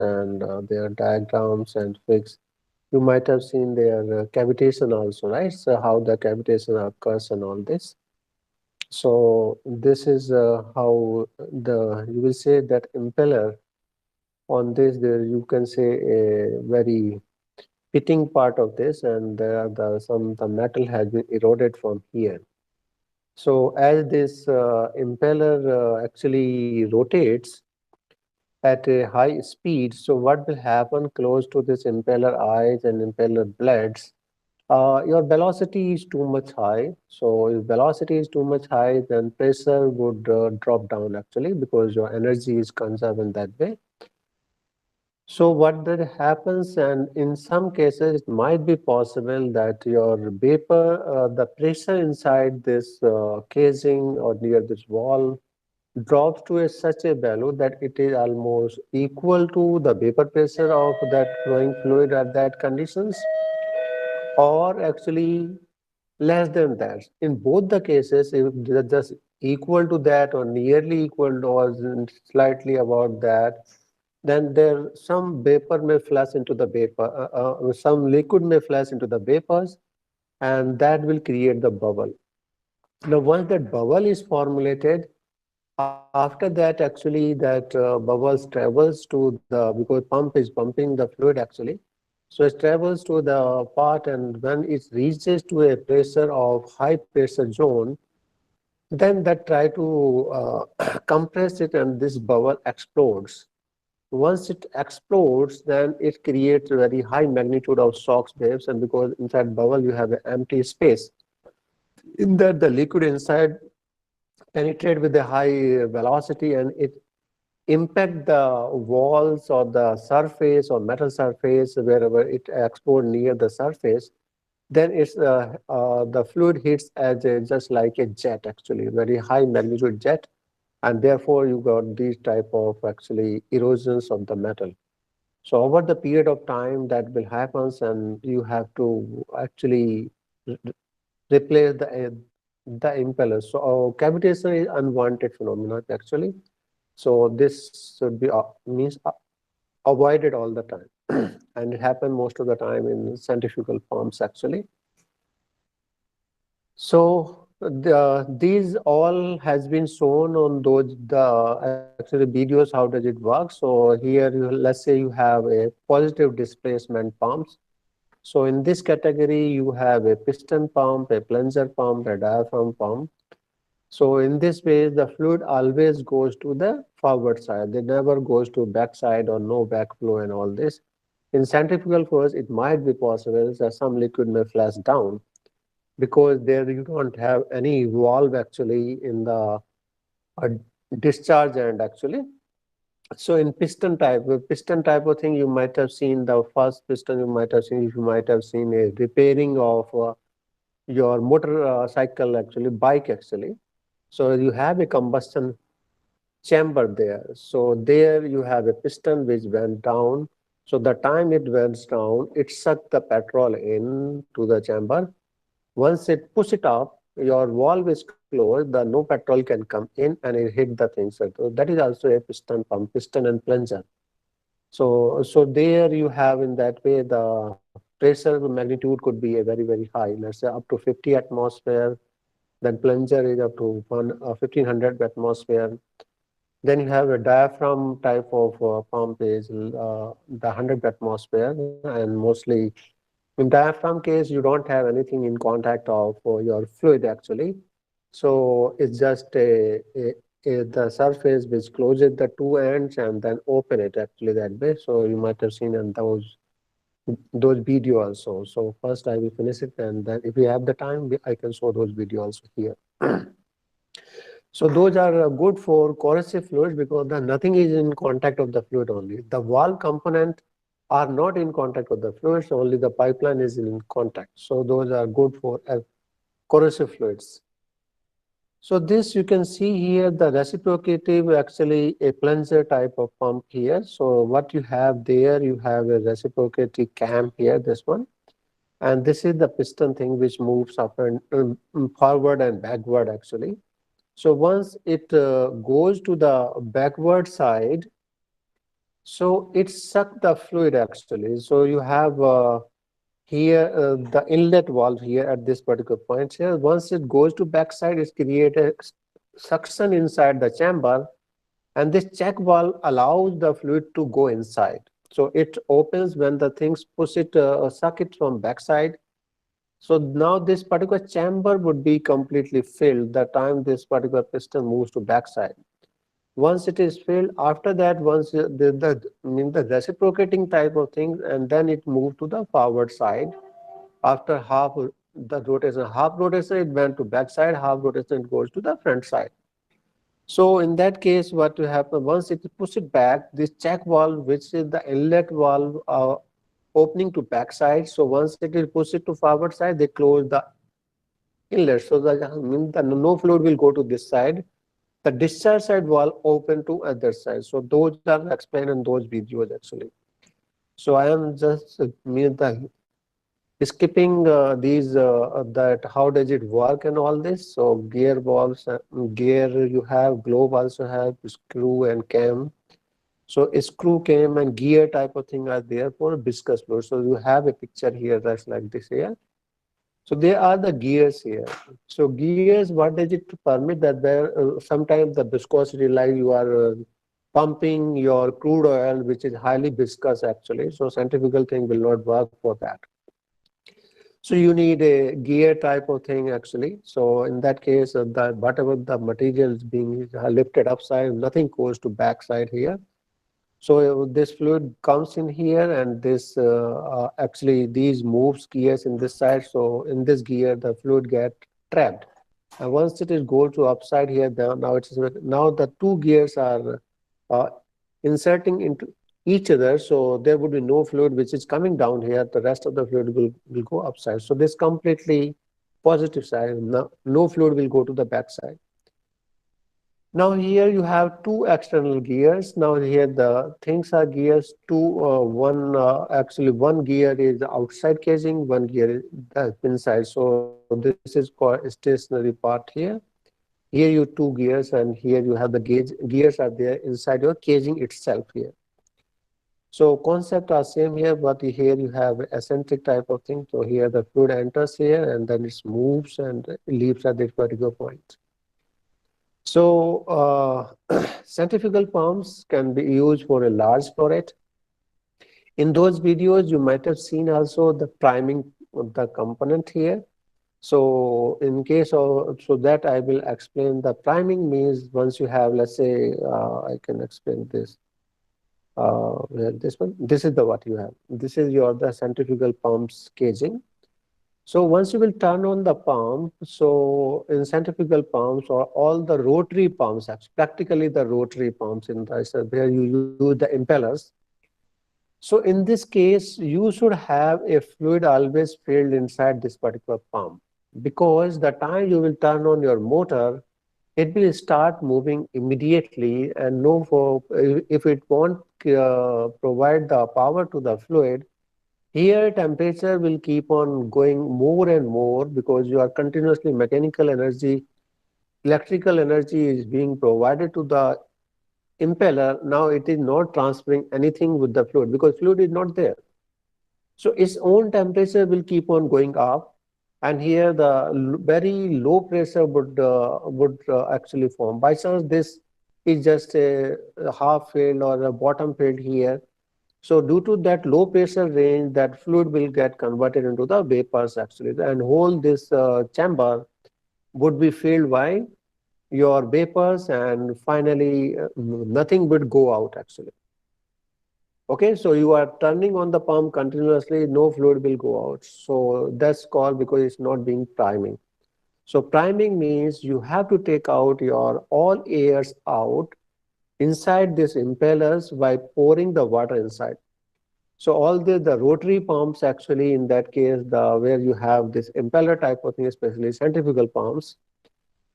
and their diagrams and fix. You might have seen their cavitation also, right? So how the cavitation occurs and all this. So this is how you will say that impeller on this, there you can say a very pitting part of this, and there are the metal has been eroded from here. So as this impeller actually rotates at a high speed, so what will happen close to this impeller eyes and impeller blades? Your velocity is too much high. So if velocity is too much high, then pressure would drop down actually, because your energy is conserved in that way. So what that happens, and in some cases, it might be possible that your vapor, the pressure inside this casing or near this wall drops to such a value that it is almost equal to the vapor pressure of that flowing fluid at that conditions, or actually less than that. In both the cases, if they are just equal to that or nearly equal to or slightly about that, then there some vapor may flash into the vapor, some liquid may flash into the vapors, and that will create the bubble. Now, once that bubble is formulated, after that, actually, that bubbles travels to the, because pump is pumping the fluid actually. So it travels to the part, and when it reaches to a pressure of high pressure zone, then that try to compress it, and this bubble explodes. Once it explodes, then it creates a very high magnitude of shock waves, and because inside bubble you have an empty space, in that the liquid inside penetrate with a high velocity, and it impact the walls or the surface or metal surface wherever it explodes near the surface. Then it's the fluid hits as a, just like a jet actually, very high magnitude jet, and therefore you got these type of actually erosions of the metal. So over the period of time that will happen, and you have to actually replace the impeller. So cavitation is unwanted phenomenon actually. So this should be means avoided all the time, and it happen most of the time in centrifugal pumps actually. So these all has been shown on those the actually videos. How does it work? So here, let's say you have a positive displacement pumps. So in this category, you have a piston pump, a plunger pump, a diaphragm pump. So in this way, the fluid always goes to the forward side. It never goes to back side or no backflow and all this. In centrifugal force, it might be possible that some liquid may flash down, because there you don't have any valve actually in the uh, discharge end actually. So in piston type of thing, you might have seen the first piston, you might have seen a repairing of your motor cycle actually, bike actually. So you have a combustion chamber there. So there you have a piston which went down. So the time it went down, it sucked the petrol in to the chamber. Once it push it up, your valve is closed, the no petrol can come in and it hit the thing. So that is also a piston pump, piston and plunger. So there you have in that way the pressure magnitude could be a very high. Let's say up to 50 atmosphere. Then plunger is up to 1500 atmosphere. Then you have a diaphragm type of pump is the 100 atmosphere, and mostly in diaphragm case, you don't have anything in contact of your fluid actually. So it's just the surface which closes the two ends and then open it actually that way. So you might have seen in those video also. So first I will finish it, and then if we have the time, I can show those video also here. So those are good for corrosive fluids, because nothing is in contact of the fluid only. The valve component are not in contact with the fluids, only the pipeline is in contact. So those are good for corrosive fluids. So this you can see here, the reciprocative actually a plunger type of pump here. So what you have there, you have a reciprocative cam here, this one. And this is the piston thing which moves up and forward and backward actually. So once it goes to the backward side, So it sucked the fluid actually. So you have here the inlet valve here at this particular point here. Once it goes to backside, it's created suction inside the chamber, and this check valve allows the fluid to go inside. So it opens when the things push it, suck it from backside. So now this particular chamber would be completely filled the time this particular piston moves to backside. Once it is filled, after that, once the reciprocating type of thing, and then it moved to the forward side. After half the rotation, half rotation it went to backside, half rotation it goes to the front side. So in that case, what will happen once it push it back, this check valve, which is the inlet valve opening to backside. So once it will push it to forward side, they close the inlet. So the no fluid will go to this side. The discharge side valve open to other side. So those are explained in those videos actually. So I am just skipping these that how does it work and all this. So gear valves, gear you have, globe also have screw and cam. So a screw cam and gear type of thing are there for viscous fluid. So you have a picture here that's like this here. So there are the gears here. So gears, what does it permit that there sometimes the viscosity, like you are pumping your crude oil, which is highly viscous actually. So centrifugal thing will not work for that. So you need a gear type of thing actually. So in that case, the whatever the material is being lifted upside, nothing goes to backside here. So this fluid comes in here, and this actually these moves gears in this side. So in this gear, the fluid get trapped. And once it is go to upside here, now it is now the two gears are uh, inserting into each other. So there would be no fluid which is coming down here. The rest of the fluid will go upside. So this completely positive side. No fluid will go to the back side. Now here you have two external gears. Now here the things are gears. Actually one gear is outside casing, one gear is the inside. So this is called stationary part here. Here you two gears, and here you have the gears are there inside your casing itself here. So concept are same here, but here you have eccentric type of thing. So here the fluid enters here, and then it moves and leaves at this particular point. So centrifugal pumps can be used for a large flow rate. In those videos, you might have seen also the priming of the component here. So in case of, so that I will explain. The priming means once you have, let's say, I can explain this. This one, this is the what you have. This is your the centrifugal pumps casing. So once you will turn on the pump, so in centrifugal pumps or all the rotary pumps, practically the rotary pumps in the where you use the impellers. So in this case, you should have a fluid always filled inside this particular pump, because the time you will turn on your motor, it will start moving immediately, and no for if it won't provide the power to the fluid, here temperature will keep on going more and more, because you are continuously mechanical energy, electrical energy is being provided to the impeller. Now it is not transferring anything with the fluid because fluid is not there. So its own temperature will keep on going up, and here the very low pressure would actually form. By chance this is just a half filled or a bottom filled here. So due to that low pressure range, that fluid will get converted into the vapors actually, and whole this chamber would be filled by your vapors, and finally nothing would go out actually. Okay, so you are turning on the pump continuously, no fluid will go out. So that's called because it's not being priming. So priming means you have to take out your all airs out inside these impellers by pouring the water inside. So all the rotary pumps actually in that case, the where you have this impeller type of thing, especially centrifugal pumps,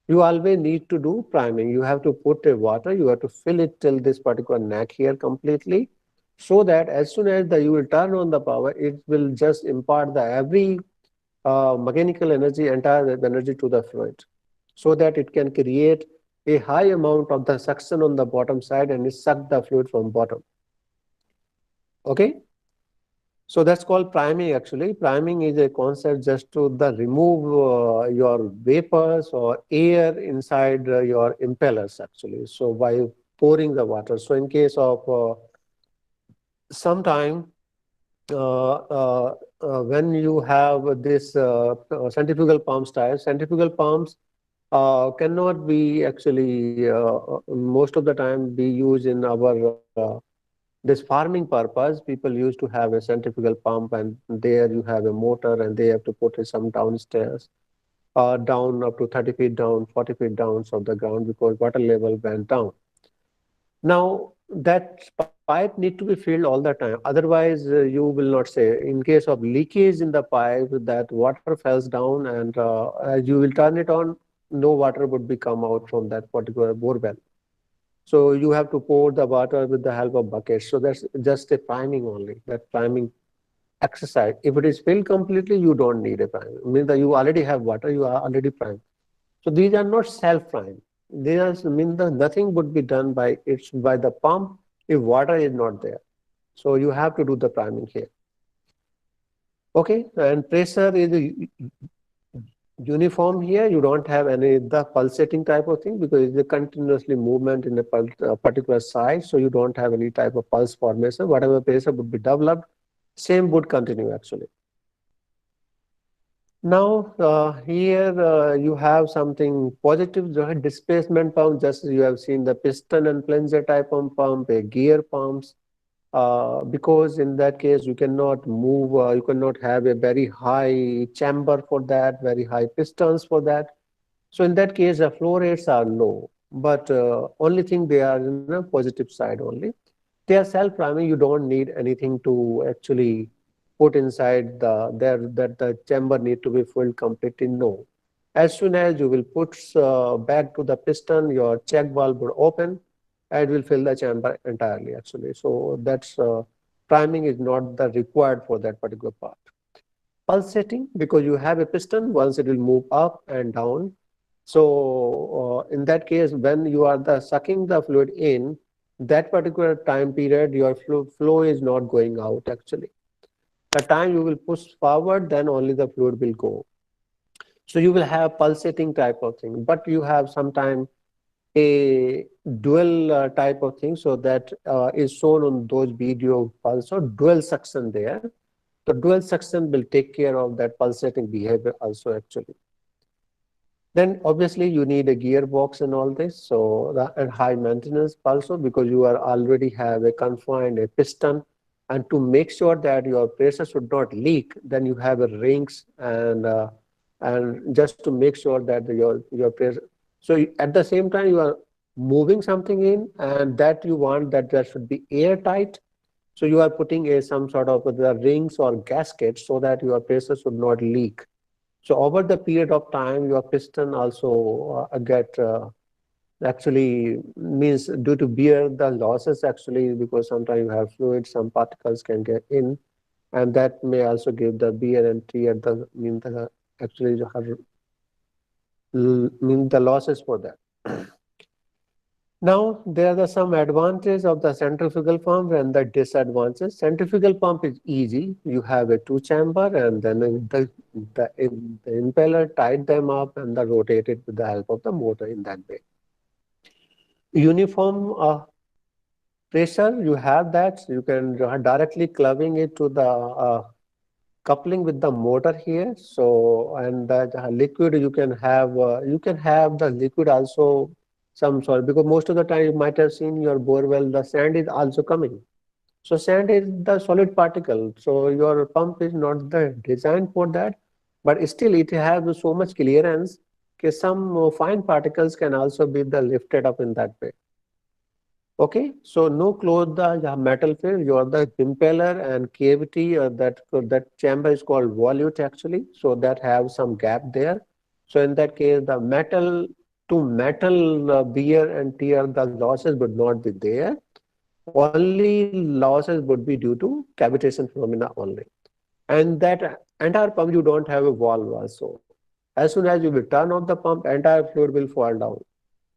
you always need to do priming. You have to put a water, you have to fill it till this particular neck here completely, so that as soon as you will turn on the power, it will just impart the every mechanical energy, entire energy to the fluid, so that it can create a high amount of the suction on the bottom side and it suck the fluid from bottom. Okay. So that's called priming actually. Priming is a concept just to the remove your vapors or air inside your impellers actually. So by pouring the water. So in case of sometime when you have this centrifugal pump style, centrifugal pumps cannot be actually most of the time be used in our this farming purpose. People used to have a centrifugal pump, and there you have a motor, and they have to put it some downstairs, down up to 30 feet down, 40 feet down of the ground because water level went down. Now that pipe need to be filled all the time. Otherwise, you will not say. In case of leakage in the pipe, that water falls down, and as you will turn it on, no water would be come out from that particular bore well. So you have to pour the water with the help of buckets. So that's just a priming only. That priming exercise. If it is filled completely, you don't need a prime. Means that you already have water, you are already primed. So these are not self-prime. These mean that nothing would be done by it's by the pump if water is not there. So you have to do the priming here. Okay, and pressure is uniform here. You don't have any the pulsating type of thing because it's a continuously movement in a particular size. So you don't have any type of pulse formation. Whatever pressure would be developed, same would continue actually. Now, here you have something positive, displacement pump, just as you have seen the piston and plunger type of pump, a gear pumps, because in that case you cannot move, you cannot have a very high chamber for that, very high pistons for that. So in that case, the flow rates are low, but only thing they are in the positive side only. They are self-priming. You don't need anything to actually put inside the there that the chamber need to be filled completely. No. As soon as you will put back to the piston, your check valve will open and will fill the chamber entirely actually. So that's priming is not the required for that particular part. Pulsating, because you have a piston, once it will move up and down. So in that case, when you are the sucking the fluid in, that particular time period, your flow is not going out actually. The time you will push forward, then only the fluid will go. So you will have pulsating type of thing, but you have sometime a dual type of thing. So that is shown on those video also, dual suction there. The dual suction will take care of that pulsating behavior also actually. Then obviously you need a gearbox and all this. So and high maintenance also because you are already have a confined a piston, and to make sure that your pressure should not leak, then you have a rings and just to make sure that your pressure. So at the same time you are moving something in, and that you want that there should be airtight. So you are putting a some sort of the rings or gaskets so that your pressure should not leak. So over the period of time, your piston also get actually means due to bear the losses actually because sometimes you have fluid, some particles can get in, and that may also give the bear and tear the mean the actually you have mean the losses for that. Now, there are some advantages of the centrifugal pump and the disadvantages. Centrifugal pump is easy. You have a two chamber and then the impeller tied them up and the rotate it with the help of the motor in that way. Uniform pressure, you have that. You can directly clubbing it to the coupling with the motor here. So, and the liquid you can have the liquid also some sort because most of the time you might have seen your bore well, the sand is also coming. So sand is the solid particle. So your pump is not the design for that, but still it has so much clearance. Okay, some fine particles can also be the lifted up in that way. Okay, so no close the metal field, you are the impeller and cavity that chamber is called volute actually. So that have some gap there. So in that case, the metal to metal wear and tear, the losses would not be there. Only losses would be due to cavitation phenomena only. And that entire pump, you don't have a valve also. As soon as you will turn off the pump, entire fluid will fall down.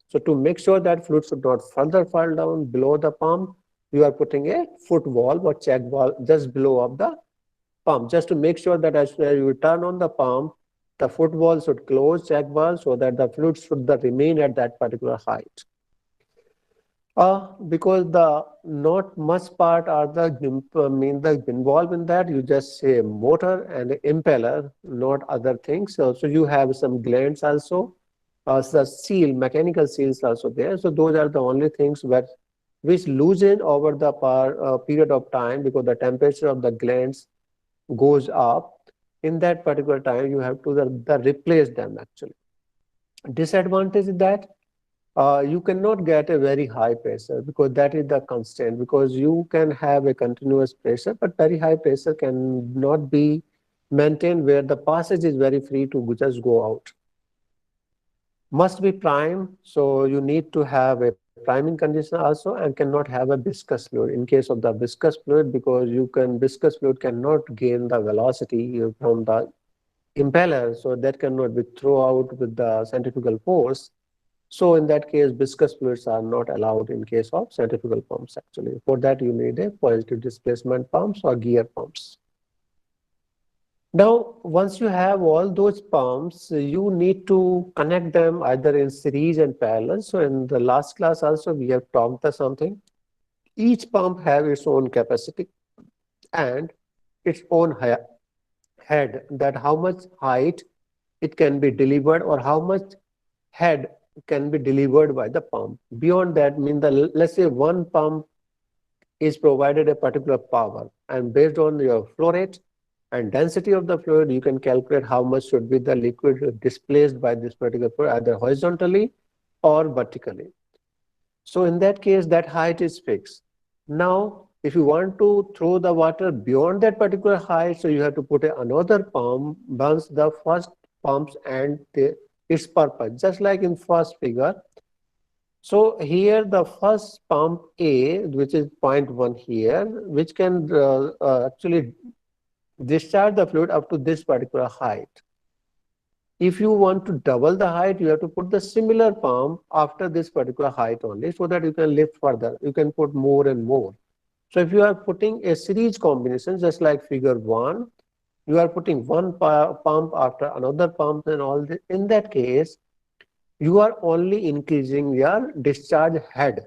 So to make sure that fluid should not further fall down below the pump, you are putting a foot valve or check valve just below of the pump, just to make sure that as you turn on the pump, the foot valve should close, check valve, so that the fluid should remain at that particular height. Because the not much part are the involved in that. You just say motor and impeller, not other things. So you have some glands also, the seal, mechanical seals also there. So those are the only things which loosen over the period of time, because the temperature of the glands goes up. In that particular time, you have to replace them actually. Disadvantage is that you cannot get a very high pressure, because that is the constant, because you can have a continuous pressure, but very high pressure cannot be maintained where the passage is very free to just go out. Must be prime, so you need to have a priming condition also, and cannot have a viscous fluid. In case of the viscous fluid, because viscous fluid cannot gain the velocity from the impeller, so that cannot be thrown out with the centrifugal force. So in that case, viscous fluids are not allowed in case of centrifugal pumps actually. For that, you need a positive displacement pumps or gear pumps. Now, once you have all those pumps, you need to connect them either in series and parallel. So in the last class also, we have talked about something. Each pump have its own capacity and its own head, that how much height it can be delivered or how much head can be delivered by the pump. Beyond that, let's say one pump is provided a particular power, and based on your flow rate and density of the fluid, you can calculate how much should be the liquid displaced by this particular fluid, either horizontally or vertically. So in that case, that height is fixed. Now, if you want to throw the water beyond that particular height, so you have to put another pump once the first pumps and its purpose, just like in first figure. So here the first pump A, which is 0.1 here, which can actually discharge the fluid up to this particular height. If you want to double the height, you have to put the similar pump after this particular height only, so that you can lift further. You can put more and more. So if you are putting a series combination, just like figure 1, you are putting one pump after another pump and all this. In that case, you are only increasing your discharge head.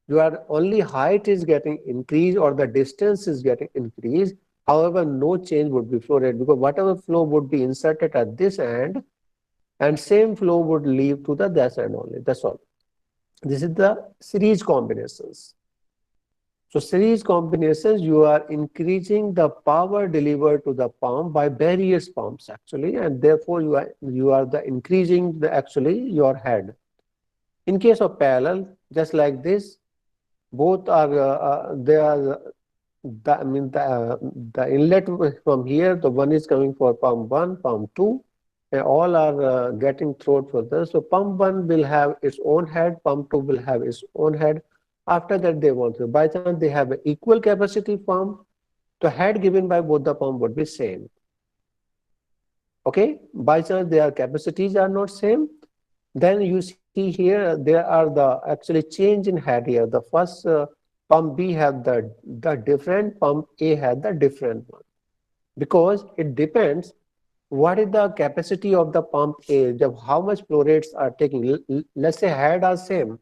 Your only height is getting increased or the distance is getting increased. However, no change would be flow rate, because whatever flow would be inserted at this end, and same flow would leave to the this end only. That's all. This is the series combinations. So series combinations, you are increasing the power delivered to the pump by various pumps actually, and therefore you are increasing actually your head. In case of parallel, just like this, both are they are the inlet from here. The one is coming for pump 1, pump 2. They all are getting thrown further. So pump 1 will have its own head, pump 2 will have its own head. After that, they want to. By chance, they have an equal capacity pump. The head given by both the pump would be same. Okay. By chance, their capacities are not same. Then you see here there are the actually change in head here. The first pump B have the different, pump A had the different one, because it depends what is the capacity of the pump A, how much flow rates are taking. Let's say head are same.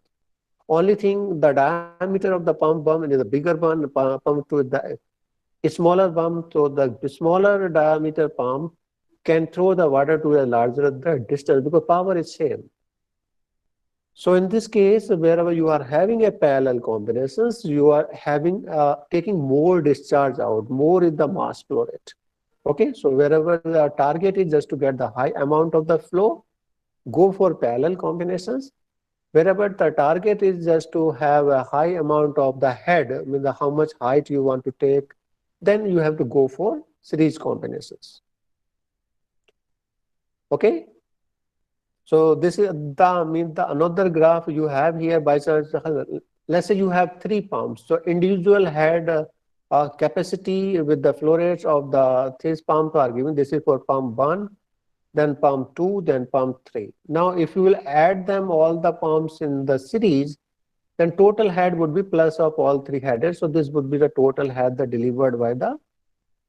Only thing, the diameter of the pump bump is a bigger one, pump to the smaller pump. So the smaller diameter pump can throw the water to a larger distance, because power is same. So in this case, wherever you are having a parallel combinations, you are having taking more discharge out, more in the mass flow rate. Okay, so wherever the target is just to get the high amount of the flow, go for parallel combinations. Wherever the target is just to have a high amount of the head, how much height you want to take, then you have to go for series combinations. Okay. So this is the another graph you have here. By chance, let's say you have 3 pumps. So individual head capacity with the flow rates of the 3 pumps are given. This is for pump 1, then pump 2, then pump 3. Now, if you will add them all the pumps in the series, then total head would be plus of all three headers. So this would be the total head that delivered by the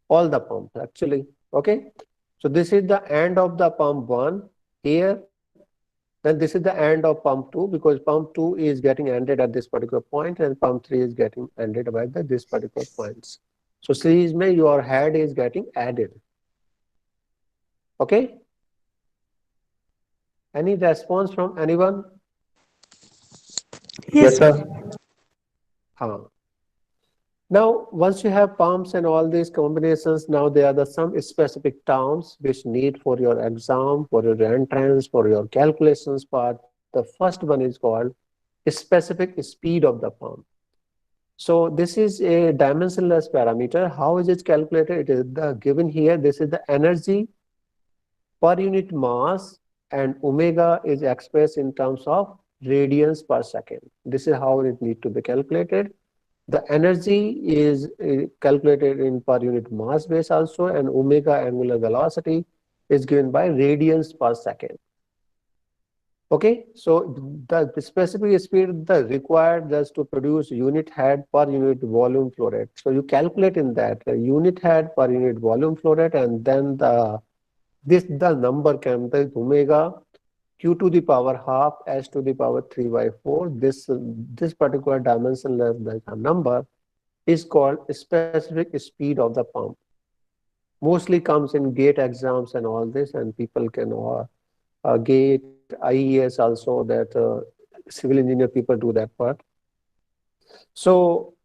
all the pumps actually. Okay. So this is the end of the pump one here. Then this is the end of pump two, because pump two is getting ended at this particular point and pump three is getting ended by this particular points. So series mein your head is getting added. Okay. Any response from anyone? Yes, sir. Huh. Now, once you have pumps and all these combinations, now there are some specific terms which need for your exam, for your entrance, for your calculations part. The first one is called specific speed of the pump. So this is a dimensionless parameter. How is it calculated? It is the given here. This is the energy per unit mass, and omega is expressed in terms of radians per second. This is how it need to be calculated. The energy is calculated in per unit mass base also, and omega angular velocity is given by radians per second. Okay, so the specific speed the required just to produce unit head per unit volume flow rate. So you calculate in that unit head per unit volume flow rate, and then the number can be omega q to the power half h to the power 3 by 4. This particular dimensionless number is called specific speed of the pump. Mostly comes in gate exams and all this, and people can gate IES also, that civil engineer people do that part. So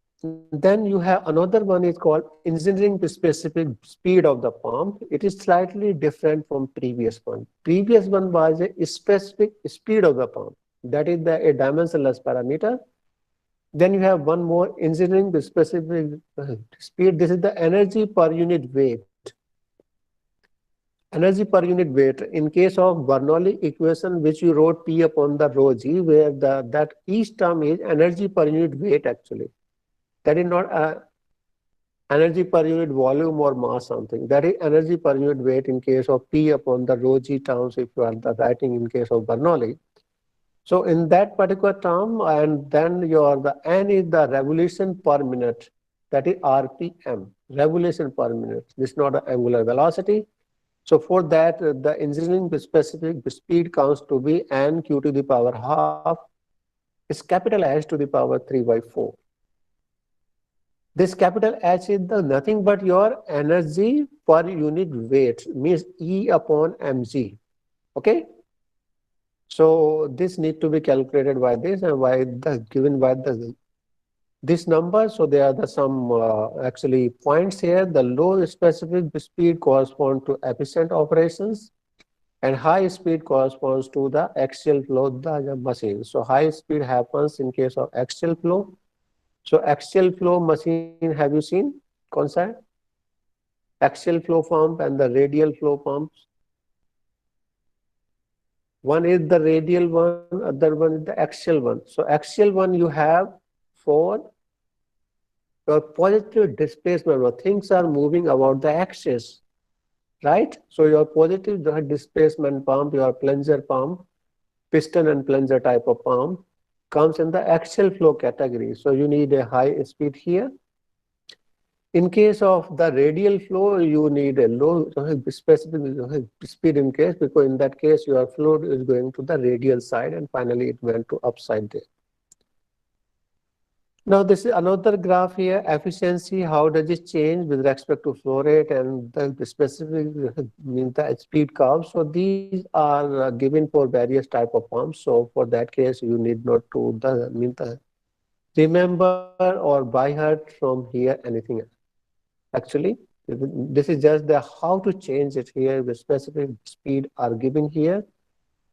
then you have another one is called engineering specific speed of the pump. It is slightly different from previous one. Previous one was a specific speed of the pump. That is a dimensionless parameter. Then you have one more engineering specific speed. This is the energy per unit weight. Energy per unit weight. In case of Bernoulli equation, which you wrote P upon the rho g, where that each term is energy per unit weight actually. That is not energy per unit volume or mass something. That is energy per unit weight in case of P upon the rho g terms if you are the writing in case of Bernoulli. So in that particular term, and then the N is the revolution per minute. That is RPM, revolution per minute. This is not an angular velocity. So for that, the engineering specific speed counts to be N q to the power half is capital H to the power 3 by 4. This capital H is the nothing but your energy per unit weight, means E upon mg. Okay. So this need to be calculated by this, and by the given by this number. So there are some actually points here. The low specific speed corresponds to efficient operations, and high speed corresponds to the axial flow of the machine. So high speed happens in case of axial flow. So axial flow machine, have you seen? Concept? Axial flow pump and the radial flow pumps. One is the radial one, other one is the axial one. So axial one you have for your positive displacement, or things are moving about the axis, right? So your positive displacement pump, your plunger pump, piston and plunger type of pump comes in the axial flow category. So you need a high speed here. In case of the radial flow, you need a low specific speed in case, because in that case your fluid is going to the radial side and finally it went to upside there. Now this is another graph here, efficiency, how does it change with respect to flow rate and the specific means the speed curve. So these are given for various type of pumps. So for that case, you need not to remember or by heart from here anything else. Actually, this is just the how to change it here. The specific speed are given here,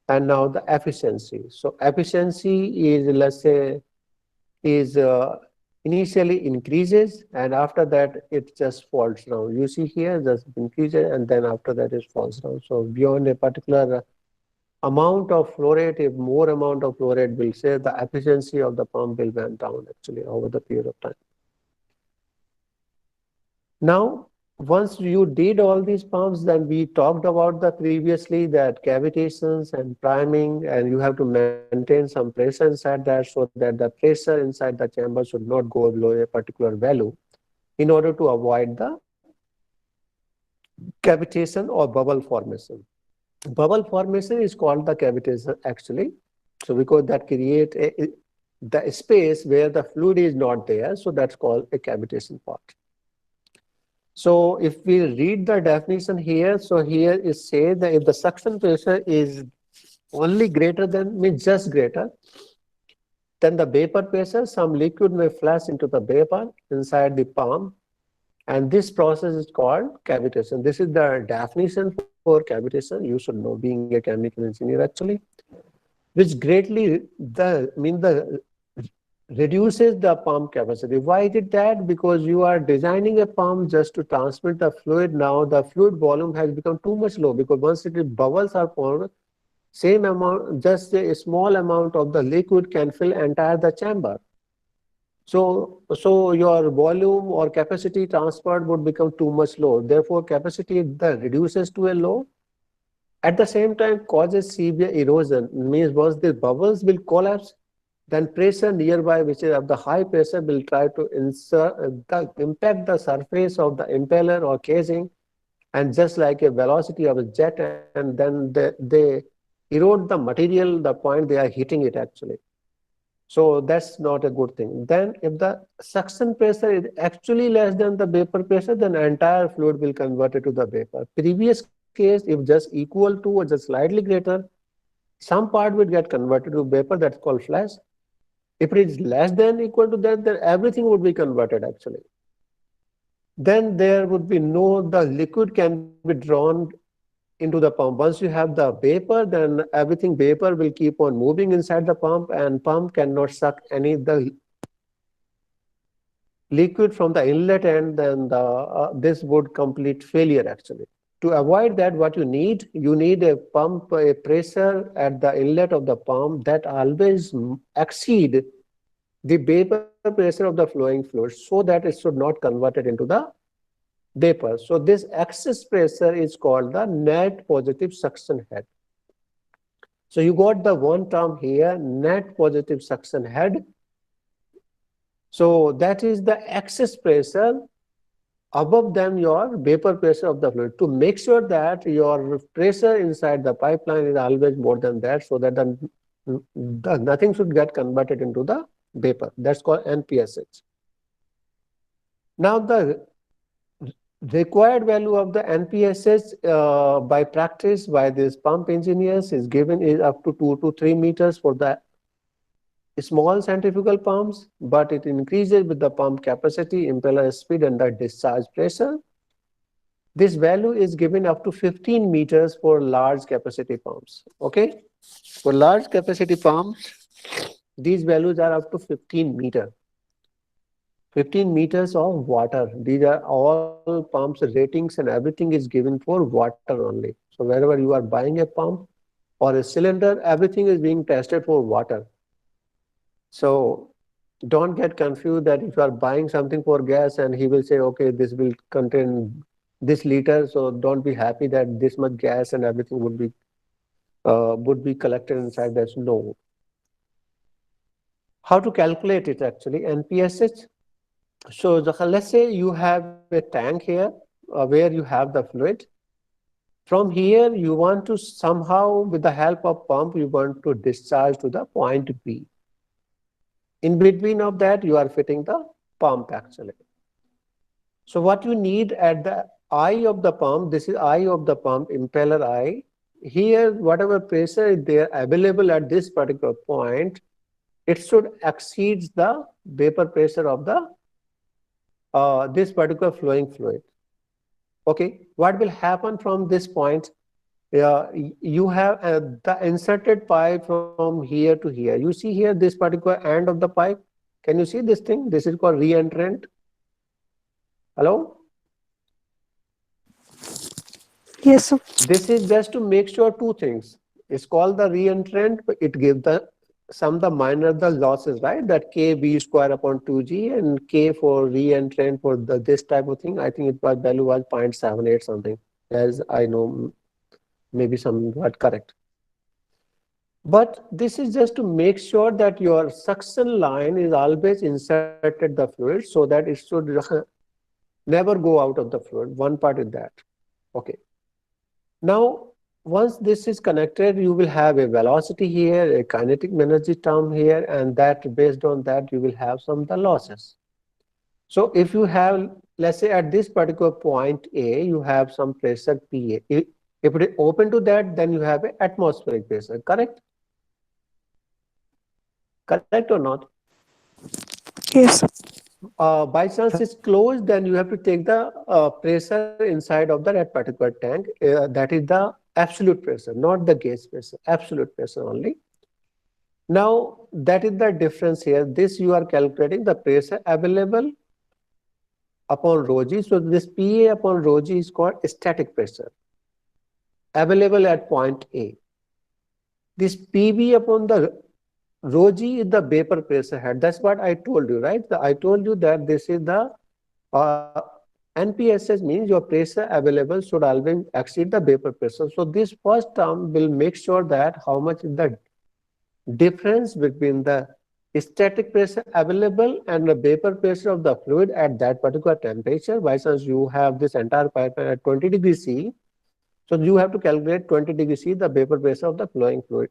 and now the efficiency. So efficiency is, let's say, is initially increases, and after that it just falls down. You see here just increases, and then after that it falls down. So beyond a particular amount of flow rate, if more amount of flow rate will say, the efficiency of the pump will went down actually over the period of time. Now once you did all these pumps, then we talked about the previously that cavitations and priming, and you have to maintain some pressure inside that so that the pressure inside the chamber should not go below a particular value in order to avoid the cavitation or bubble formation. Bubble formation is called the cavitation actually. So because that create the space where the fluid is not there, so that's called a cavitation part. So if we read the definition here, so here it says that if the suction pressure is only greater than, means just greater than the vapor pressure, some liquid may flash into the vapor inside the palm, and this process is called cavitation. This is the definition for cavitation. You should know, being a chemical engineer actually, which greatly the reduces the pump capacity. Why is it that? Because you are designing a pump just to transmit the fluid. Now the fluid volume has become too much low, because once it is bubbles are formed, same amount, just a small amount of the liquid can fill entire the chamber. So your volume or capacity transferred would become too much low. Therefore, capacity reduces to a low. At the same time, causes severe erosion. Means once the bubbles will collapse, then pressure nearby, which is of the high pressure, will try to impact the surface of the impeller or casing, and just like a velocity of a jet, and then they erode the material, the point they are hitting it actually. So that's not a good thing. Then if the suction pressure is actually less than the vapor pressure, then entire fluid will convert it to the vapor. Previous case, if just equal to or just slightly greater, some part will get converted to vapor, that's called flash. If it is less than equal to that, then everything would be converted actually. Then there would be no, the liquid can be drawn into the pump. Once you have the vapor, then everything vapor will keep on moving inside the pump, and pump cannot suck any the liquid from the inlet end, then this would complete failure actually. To avoid that, what you need a pump, a pressure at the inlet of the pump that always exceed the vapor pressure of the flowing fluid, so that it should not convert it into the vapor. So this excess pressure is called the net positive suction head. So you got the one term here, net positive suction head. So that is the excess pressure above than your vapor pressure of the fluid. To make sure that your pressure inside the pipeline is always more than that, so that nothing should get converted into the vapor. That's called NPSH. Now the required value of the NPSH by practice by these pump engineers is given is up to 2 to 3 meters for the small centrifugal pumps, but it increases with the pump capacity, impeller speed, and the discharge pressure. This value is given up to 15 meters for large capacity pumps. Okay, for large capacity pumps, these values are up to 15 meter. 15 meters of water. These are all pumps ratings, and everything is given for water only. So wherever you are buying a pump or a cylinder, everything is being tested for water. So don't get confused that if you are buying something for gas and he will say, okay, this will contain this liter, so don't be happy that this much gas and everything would be collected inside that. No. How to calculate it actually? NPSH. So let's say you have a tank here where you have the fluid. From here, you want to somehow, with the help of pump, you want to discharge to the point B. In between of that, you are fitting the pump actually. So what you need at the eye of the pump, this is eye of the pump, impeller eye. Here, whatever pressure is there available at this particular point, it should exceed the vapor pressure of the this particular flowing fluid. Okay, what will happen from this point? You have the inserted pipe from here to here. You see here this particular end of the pipe. Can you see this thing? This is called re-entrant. Hello? Yes, sir. This is just to make sure two things. It's called the re-entrant. It gives the sum the minor the losses, right? That k b square upon 2g and k for re-entrant for this type of thing. I think it was value was 0.78 something, as I know, maybe somewhat correct. But this is just to make sure that your suction line is always inserted the fluid so that it should never go out of the fluid. One part is that. Okay. Now, once this is connected, you will have a velocity here, a kinetic energy term here, and that based on that, you will have some the losses. So if you have, let's say at this particular point A, you have some pressure PA. If it is open to that, then you have an atmospheric pressure, correct? Correct or not? Yes. By chance it's closed, then you have to take the pressure inside of that particular tank. That is the absolute pressure, not the gauge pressure, absolute pressure only. Now, that is the difference here. This you are calculating the pressure available upon rho g. So this PA upon rho g is called static pressure available at point A. This PB upon the rho g is the vapor pressure head. That's what I told you, right? I told you that this is the uh, NPSH means your pressure available should always exceed the vapor pressure. So this first term will make sure that how much is the difference between the static pressure available and the vapor pressure of the fluid at that particular temperature. By chance you have this entire pipeline at 20 degrees C, so you have to calculate 20 degrees C the vapor pressure of the flowing fluid.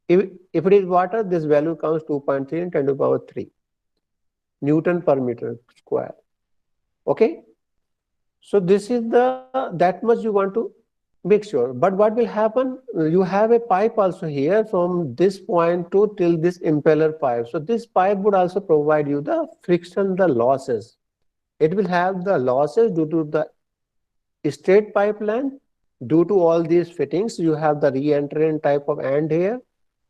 If it is water, this value comes 2.3 in 10 to the power 3 Newton per meter square. Okay, so this is the that much you want to make sure. But what will happen? You have a pipe also here from this point to till this impeller pipe. So this pipe would also provide you the friction, the losses. It will have the losses due to the straight pipeline. Due to all these fittings, you have the re-entrant type of end here.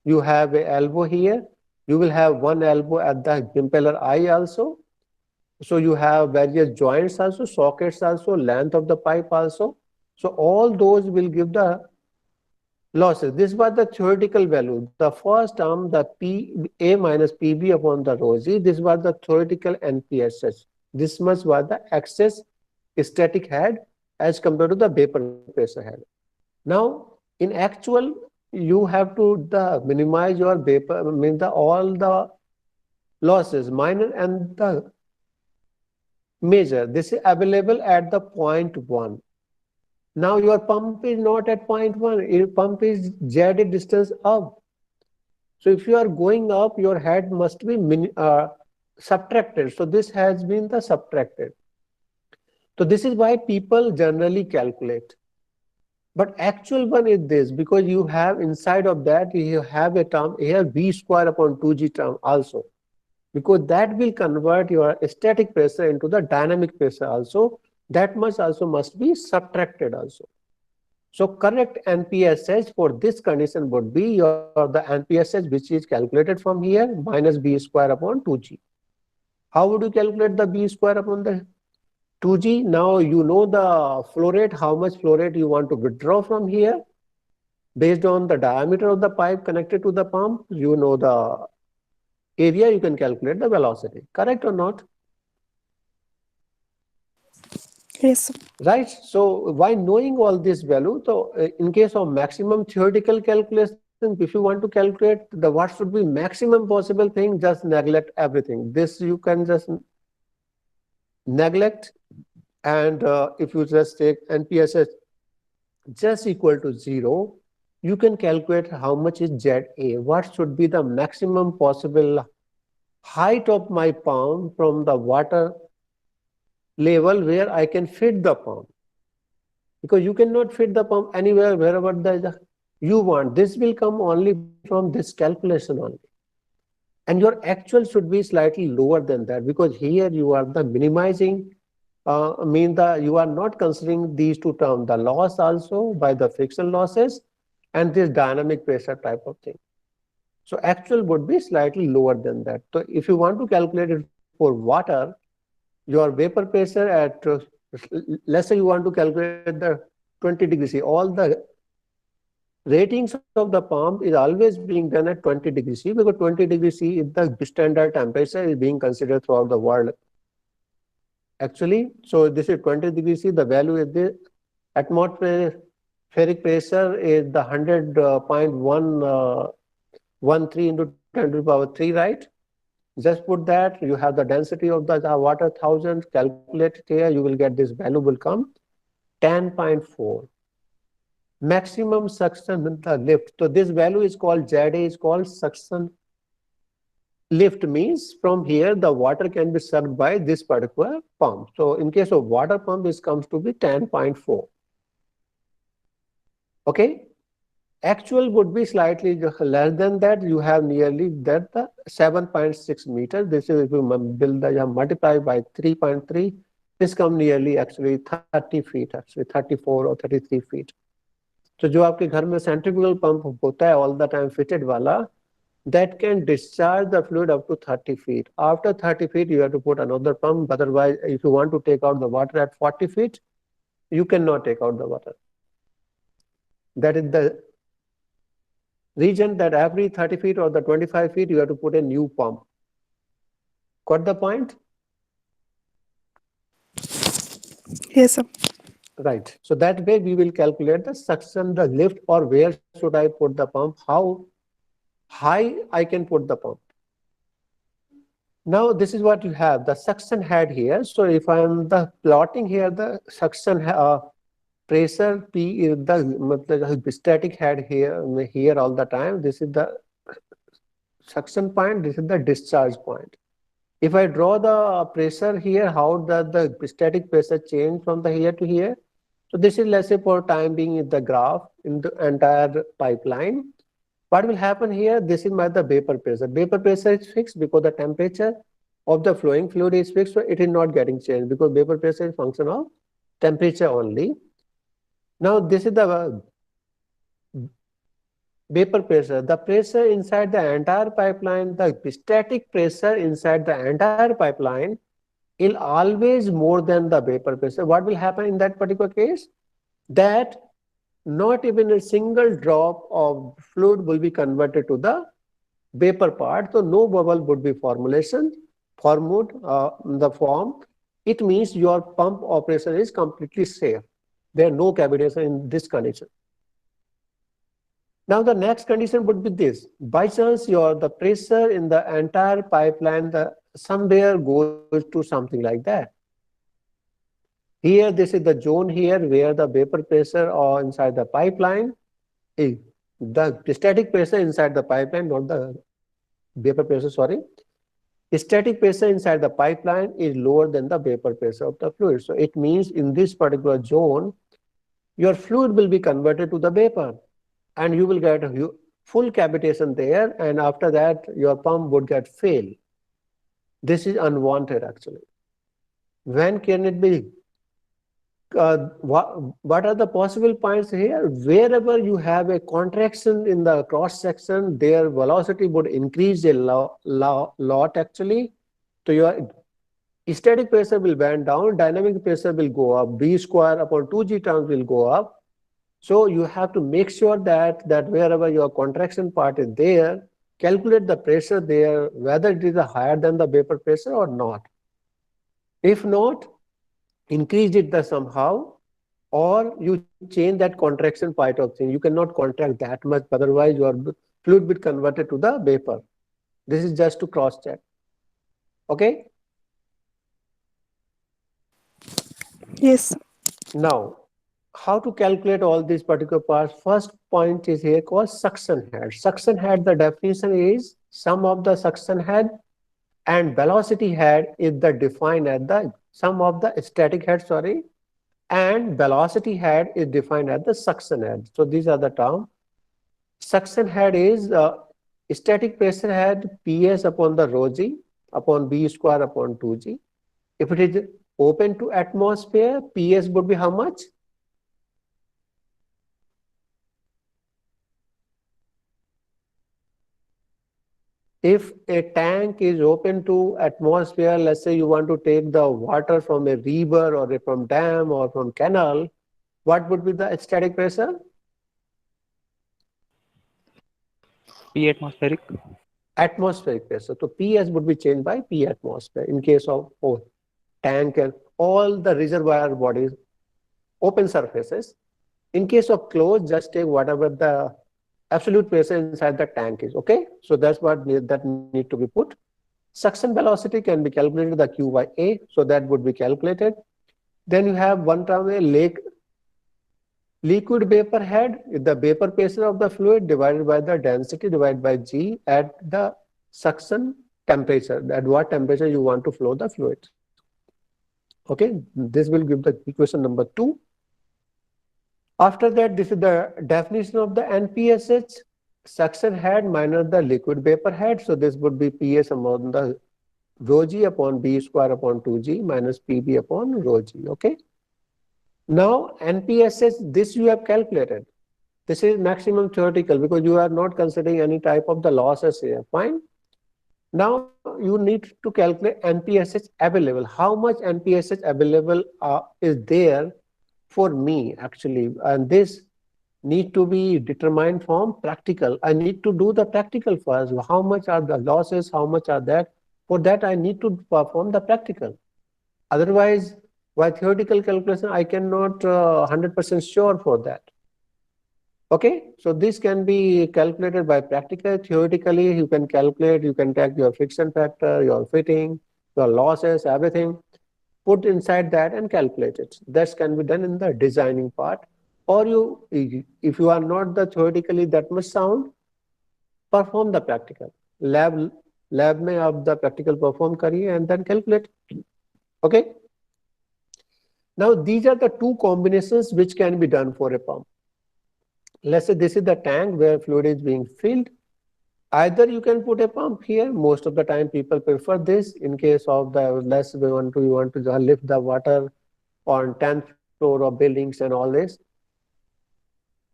You have a elbow here. You will have one elbow at the impeller eye also. So you have various joints also, sockets also, length of the pipe also. So all those will give the losses. This was the theoretical value. The first term, the PA minus PB upon the rho g, this was the theoretical NPSH. This much was the excess static head as compared to the vapor pressure head. Now, in actual, you have to minimize your vapor, mean all the losses, minor and the major. This is available at the point 1. Now your pump is not at point 1, your pump is z distance up. So if you are going up, your head must be subtracted. So this has been the subtracted. So this is why people generally calculate. But actual one is this, because you have inside of that, you have a term here, v square upon 2g term also. Because that will convert your static pressure into the dynamic pressure also. That much also must be subtracted also. So correct NPSH for this condition would be the NPSH which is calculated from here minus b square upon 2g. How would you calculate the b square upon the 2g? Now you know the flow rate, how much flow rate you want to withdraw from here. Based on the diameter of the pipe connected to the pump, you know the area, you can calculate the velocity. Correct or not? Yes. Right. So by knowing all this value, so in case of maximum theoretical calculations, if you want to calculate the what should be maximum possible thing, just neglect everything. This you can just neglect, and if you just take NPSH just equal to 0, you can calculate how much is ZA. What should be the maximum possible height of my pump from the water level where I can fit the pump, because you cannot fit the pump anywhere wherever you want. This will come only from this calculation only, and your actual should be slightly lower than that, because here you are the minimizing, you are not considering these two terms, the loss also by the friction losses and this dynamic pressure type of thing. So actual would be slightly lower than that. So if you want to calculate it for water, your vapor pressure at, let's say you want to calculate the 20 degrees C, all the Ratings of the pump is always being done at 20 degrees C because 20 degrees C is the standard temperature is being considered throughout the world. Actually, so this is 20 degrees C. The value is the atmospheric pressure is the 100.113 into 10 to the power 3, right? Just put that, you have the density of the water 1000, calculate it here, you will get this value will come 10.4. Maximum suction in the lift. So this value is called ZA, is called suction lift, means from here the water can be sucked by this particular pump. So in case of water pump, this comes to be 10.4. Okay. Actual would be slightly less than that. You have nearly that the 7.6 meters. This is if you build the you multiply by 3.3. This come nearly actually 30 feet, actually 34 or 33 feet. So जो आपके घर में centrifugal pump होता है all the time fitted वाला, that can discharge the fluid up to 30 feet. After 30 feet, you have to put another pump. Otherwise, if you want to take out the water at 40 feet, you cannot take out the water. That is the region that every 30 feet or the 25 feet, you have to put a new pump. Got the point? Yes, sir. Right. So that way we will calculate the suction, the lift, or where should I put the pump, how high I can put the pump. Now this is what you have, the suction head here. So if I am the plotting here, the suction pressure P is the static head here all the time. This is the suction point, this is the discharge point. If I draw the pressure here, how does the static pressure change from the here to here? So this is, let's say, for time being in the graph in the entire pipeline. What will happen here? This is the vapor pressure. Vapor pressure is fixed because the temperature of the flowing fluid is fixed, so it is not getting changed because vapor pressure is function of temperature only. Now this is the vapor pressure. The pressure inside the entire pipeline, the static pressure inside the entire pipeline is always more than the vapor pressure. What will happen in that particular case? That not even a single drop of fluid will be converted to the vapor part. So no bubble would be formed the form. It means your pump operation is completely safe. There are no cavitation in this condition. Now the next condition would be this. By chance the pressure in the entire pipeline somewhere goes to something like that. Here this is the zone here where the vapor pressure or inside the pipeline is the static pressure inside the pipeline, not the vapor pressure, sorry. Static pressure inside the pipeline is lower than the vapor pressure of the fluid. So it means in this particular zone, your fluid will be converted to the vapor and you will get a full cavitation there, and after that your pump would get fail. This is unwanted actually. When can it be? What are the possible points here? Wherever you have a contraction in the cross section, their velocity would increase a lot actually. So your static pressure will bend down, dynamic pressure will go up, b square upon 2g terms will go up. So you have to make sure that wherever your contraction part is there, calculate the pressure there, whether it is higher than the vapor pressure or not. If not, increase it somehow, or you change that contraction part of thing. You cannot contract that much, otherwise your fluid will converted to the vapor. This is just to cross check. Okay. Yes. Now, how to calculate all these particular parts? First point is here called suction head. Suction head, the definition is sum of the suction head and velocity head is the defined as the sum of the static head, sorry, and velocity head is defined as the suction head. So these are the terms. Suction head is static pressure head PS upon the rho g upon b square upon 2g. If it is open to atmosphere, PS would be how much? If a tank is open to atmosphere, let's say you want to take the water from a river or from dam or from canal, what would be the static pressure? P atmospheric. Atmospheric pressure. So PS would be changed by P atmosphere in case of tank and all the reservoir bodies, open surfaces. In case of closed, just take whatever the absolute pressure inside the tank is. Okay, so that's what that need to be put. Suction velocity can be calculated the Q by A, so that would be calculated. Then you have one term a lake liquid vapor head, the vapor pressure of the fluid divided by the density divided by G at the suction temperature. At what temperature you want to flow the fluid. Okay, this will give the equation number 2. After that, this is the definition of the NPSH suction head minus the liquid vapor head. So this would be PS among the rho g upon b square upon 2g minus pb upon rho g. Okay. Now NPSH, this you have calculated. This is maximum theoretical because you are not considering any type of the losses here. Fine. Now you need to calculate NPSH available. How much NPSH available is there for me actually, and this need to be determined from practical. I need to do the practical first. How much are the losses? How much are that? For that, I need to perform the practical. Otherwise, by theoretical calculation, I cannot 100% sure for that. Okay, so this can be calculated by practical. Theoretically, you can calculate, you can take your friction factor, your fitting, your losses, everything, put inside that and calculate it. That can be done in the designing part. Or you, if you are not the theoretically that much sound, perform the practical. Lab में आप the practical perform करिए and then calculate. Okay. Now these are the two combinations which can be done for a pump. Let's say this is the tank where fluid is being filled. Either you can put a pump here. Most of the time people prefer this in case of the less we want to lift the water on 10th floor of buildings and all this.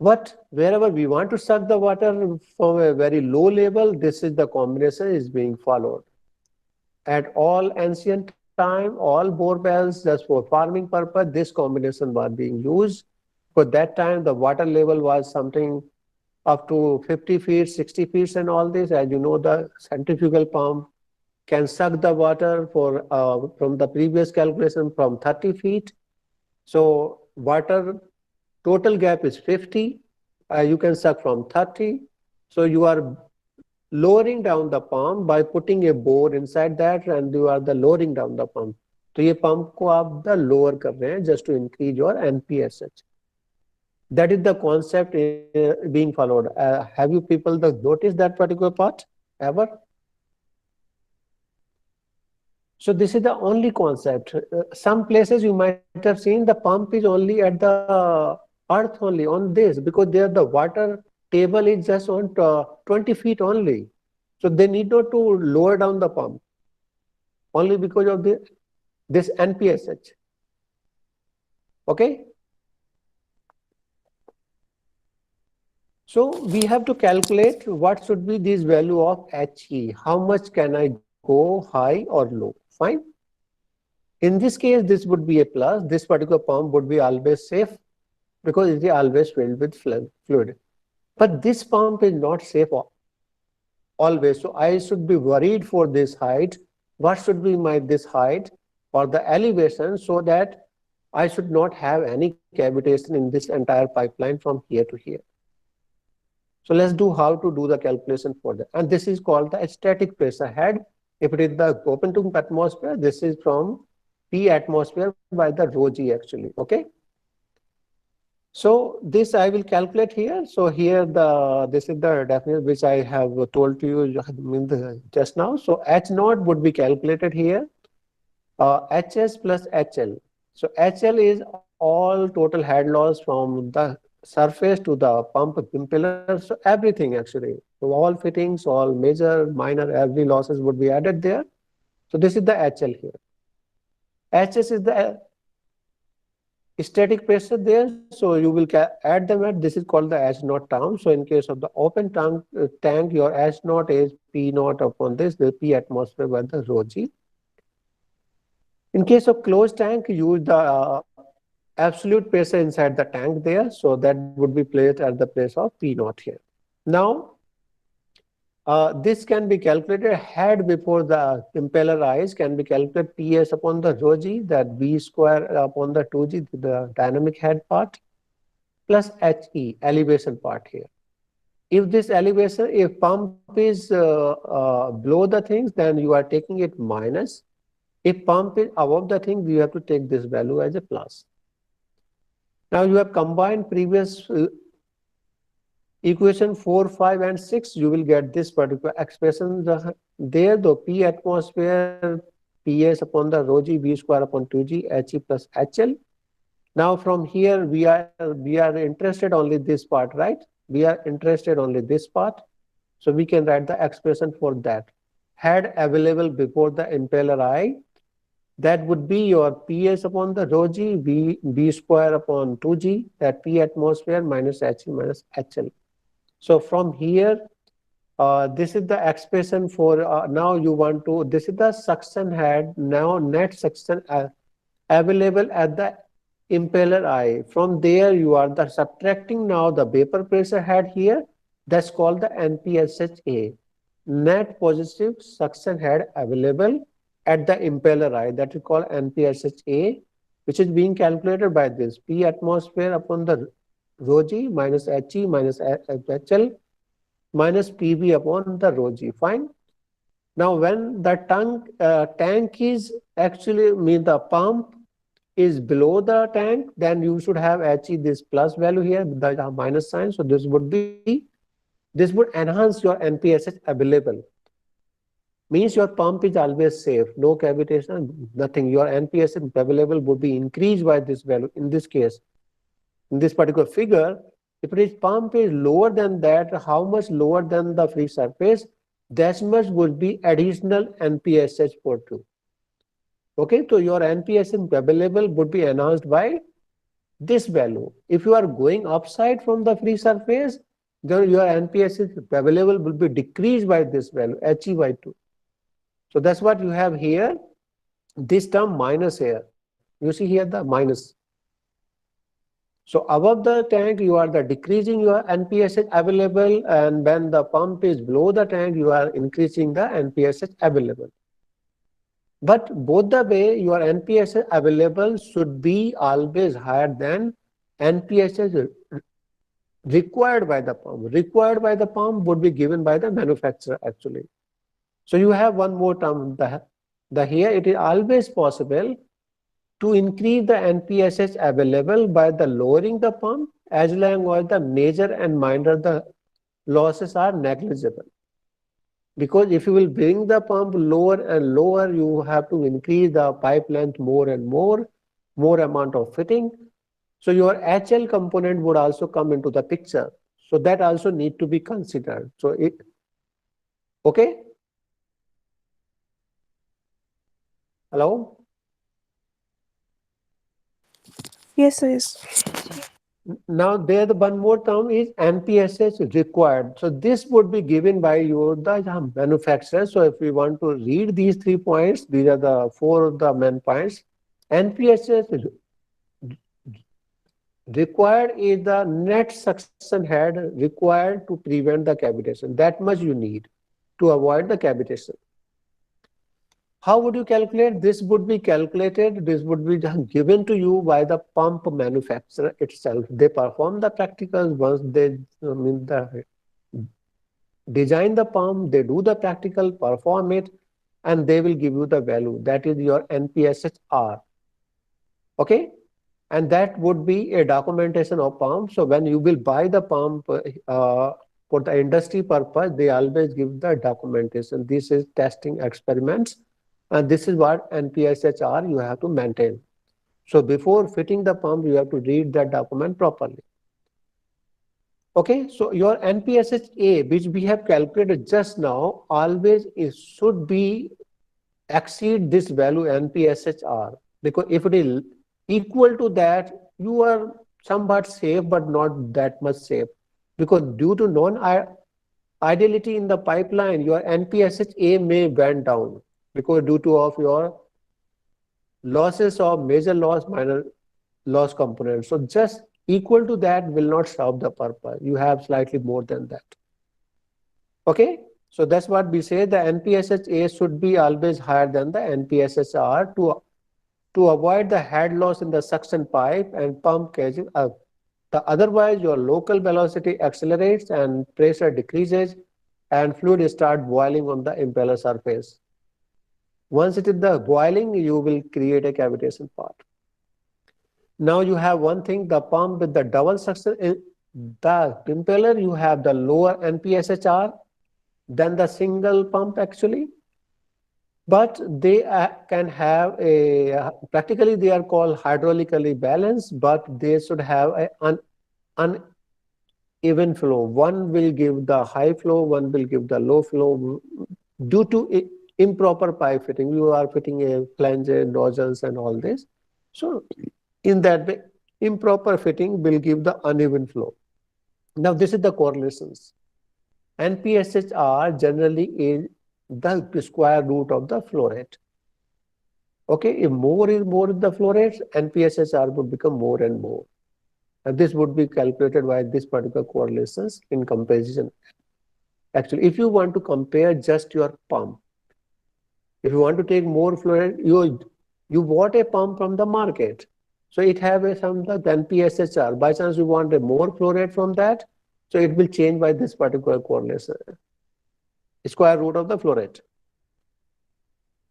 But wherever we want to suck the water from a very low level, this is the combination is being followed. At all ancient time, all bore wells just for farming purpose, this combination was being used. For that time, the water level was something up to 50 feet, 60 feet and all this. As you know, the centrifugal pump can suck the water for from the previous calculation from 30 feet. So water total gap is 50. You can suck from 30. So you are lowering down the pump by putting a bore inside that and you are the lowering down the pump. तो ये pump को आप the lower कर रहे हैं just to increase your NPSH. That is the concept being followed. Have you people noticed that particular part ever? So this is the only concept. Some places you might have seen the pump is only at the earth only on this because there the water table is just on 20 feet only. So they need not to lower down the pump only because of this NPSH. Okay. So we have to calculate what should be this value of HE. How much can I go high or low? Fine. In this case, this would be a plus. This particular pump would be always safe because it is always filled with fluid. But this pump is not safe always. So I should be worried for this height. What should be this height or the elevation so that I should not have any cavitation in this entire pipeline from here to here. So let's do how to do the calculation for that. And this is called the static pressure head. If it is the open tube atmosphere, this is from P atmosphere by the rho g actually. Okay. So this I will calculate here. So here this is the definition which I have told to you just now. So H naught would be calculated here. HS plus HL. So HL is all total head loss from the surface to the pump impeller. So everything actually. So all fittings, all major, minor, every losses would be added there. So this is the HL here. HS is the static pressure there. So you will add them at this is called the H naught term. So in case of the open tank, your H naught is P naught upon this, the P atmosphere by the rho g. In case of closed tank, use the absolute pressure inside the tank there. So that would be placed at the place of P naught here. Now, This can be calculated head before the impeller eyes can be calculated PS upon the rho g, that B square upon the 2g, the dynamic head part, plus HE, elevation part here. If this elevation, if pump is below the things, then you are taking it minus. If pump is above the thing, you have to take this value as a plus. Now you have combined previous equation 4, 5, and 6, you will get this particular expression there, though P atmosphere PS upon the rho g V square upon 2g He plus HL. Now from here we are interested only this part, right? We are interested only this part. So we can write the expression for that. Head available before the impeller eye, that would be your PS upon the rho g V square upon 2g, that P atmosphere minus He minus HL. So from here, this is the expression for now you want to, this is the suction head, now net suction available at the impeller eye. From there you are the subtracting now the vapor pressure head here, that's called the NPSHA, net positive suction head available at the impeller eye, that is called NPSHA, which is being calculated by this P atmosphere upon the rho g minus He minus HL minus PV upon the rho g. Fine. Now, when the tank is actually mean the pump is below the tank, then you should have He this plus value here with the minus sign. So this would enhance your NPSH available. Means your pump is always safe, no cavitation, nothing. Your NPSH available would be increased by this value in this case. In this particular figure, if its pump is lower than that, how much lower than the free surface, that much would be additional NPSH for 2. Okay, so your NPSH available would be enhanced by this value. If you are going upside from the free surface, then your NPSH available will be decreased by this value, He by 2. So that's what you have here. This term minus here. You see here the minus. So above the tank, you are the decreasing your NPSH available, and when the pump is below the tank, you are increasing the NPSH available. But both the way, your NPSH available should be always higher than NPSH required by the pump. Required by the pump would be given by the manufacturer actually. So you have one more term, the here it is always possible to increase the NPSH available by the lowering the pump as long as the major and minor the losses are negligible. Because if you will bring the pump lower and lower, you have to increase the pipe length more and more amount of fitting. So your HL component would also come into the picture. So that also need to be considered. So okay? Hello? Yes, sir, yes. Now there the one more term is NPSH required. So this would be given by the manufacturer. So if we want to read these 3 points, these are the 4 of the main points. NPSH required is the net suction head required to prevent the cavitation. That much you need to avoid the cavitation. How would you calculate? This would be calculated, this would be given to you by the pump manufacturer itself. They perform the practicals once they design the pump, they do the practical, perform it, and they will give you the value. That is your NPSHR. Okay? And that would be a documentation of pump. So when you will buy the pump for the industry purpose, they always give the documentation. This is testing experiments. And this is what NPSHR you have to maintain. So before fitting the pump, you have to read that document properly. Okay, so your NPSHA, which we have calculated just now, always should be exceed this value NPSHR. Because if it is equal to that, you are somewhat safe, but not that much safe. Because due to non-ideality in the pipeline, your NPSHA may went down. Because due to of your losses of major loss, minor loss components. So just equal to that will not serve the purpose. You have slightly more than that. Okay. So that's what we say, the NPSHA should be always higher than the NPSHR to avoid the head loss in the suction pipe and pump catching up. Otherwise, your local velocity accelerates and pressure decreases and fluid start boiling on the impeller surface. Once it is the boiling, you will create a cavitation part. Now you have one thing, the pump with the double suction, in the impeller, you have the lower NPSHR than the single pump actually, but they can have a, practically they are called hydraulically balanced, but they should have an uneven flow. One will give the high flow, one will give the low flow due to improper pipe fitting. You are fitting a flange, nozzles and all this. So in that way, improper fitting will give the uneven flow. Now this is the correlations. NPSHR generally is the square root of the flow rate. Okay, if more is more the flow rate, NPSHR would become more and more. And this would be calculated by this particular correlations in comparison. Actually, if you want to compare just your pump, if you want to take more flow rate, you bought a pump from the market. So it have a some the NPSHR. By chance you want a more flow rate from that, so it will change by this particular correlation, square root of the flow rate.